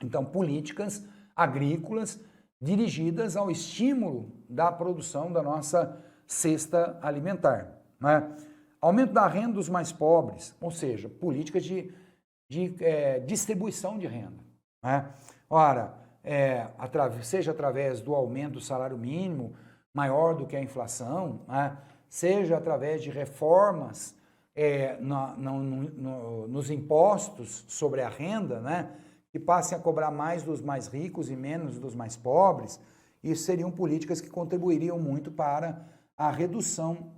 S1: Então, políticas agrícolas dirigidas ao estímulo da produção da nossa cesta alimentar, né? Aumento da renda dos mais pobres, ou seja, políticas de distribuição de renda, né? Ora, seja através do aumento do salário mínimo maior do que a inflação, né? Seja através de reformas nos impostos sobre a renda, né? Que passem a cobrar mais dos mais ricos e menos dos mais pobres. Isso seriam políticas que contribuiriam muito para a redução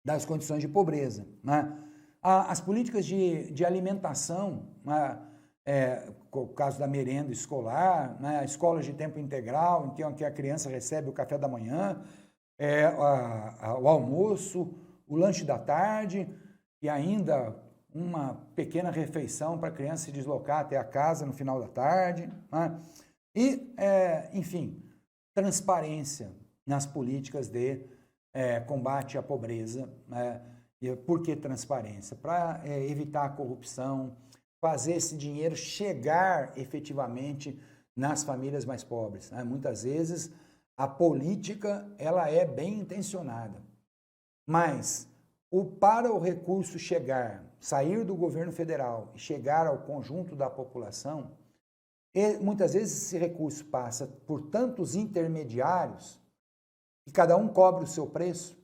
S1: das condições de pobreza, né? As políticas de alimentação, né? O caso da merenda escolar, né? Escolas de tempo integral, em que a criança recebe o café da manhã, o almoço, o lanche da tarde e ainda uma pequena refeição para a criança se deslocar até a casa no final da tarde, né? E, enfim, transparência nas políticas de combate à pobreza, né? E por que transparência? Para evitar a corrupção, fazer esse dinheiro chegar efetivamente nas famílias mais pobres, né? Muitas vezes a política ela é bem intencionada, mas para o recurso chegar, sair do governo federal e chegar ao conjunto da população, muitas vezes esse recurso passa por tantos intermediários e cada um cobra o seu preço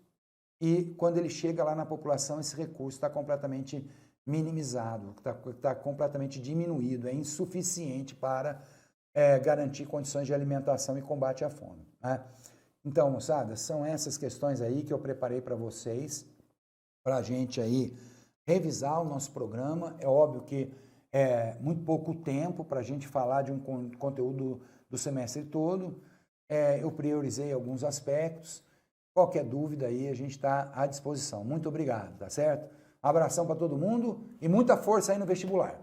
S1: e quando ele chega lá na população esse recurso está completamente minimizado, está completamente diminuído, é insuficiente para garantir condições de alimentação e combate à fome, né? Então, moçada, são essas questões aí que eu preparei para vocês, para a gente aí revisar o nosso programa. É óbvio que é muito pouco tempo para a gente falar de um conteúdo do semestre todo. Eu priorizei alguns aspectos. Qualquer dúvida aí, a gente está à disposição. Muito obrigado, tá certo? Abração para todo mundo e muita força aí no vestibular.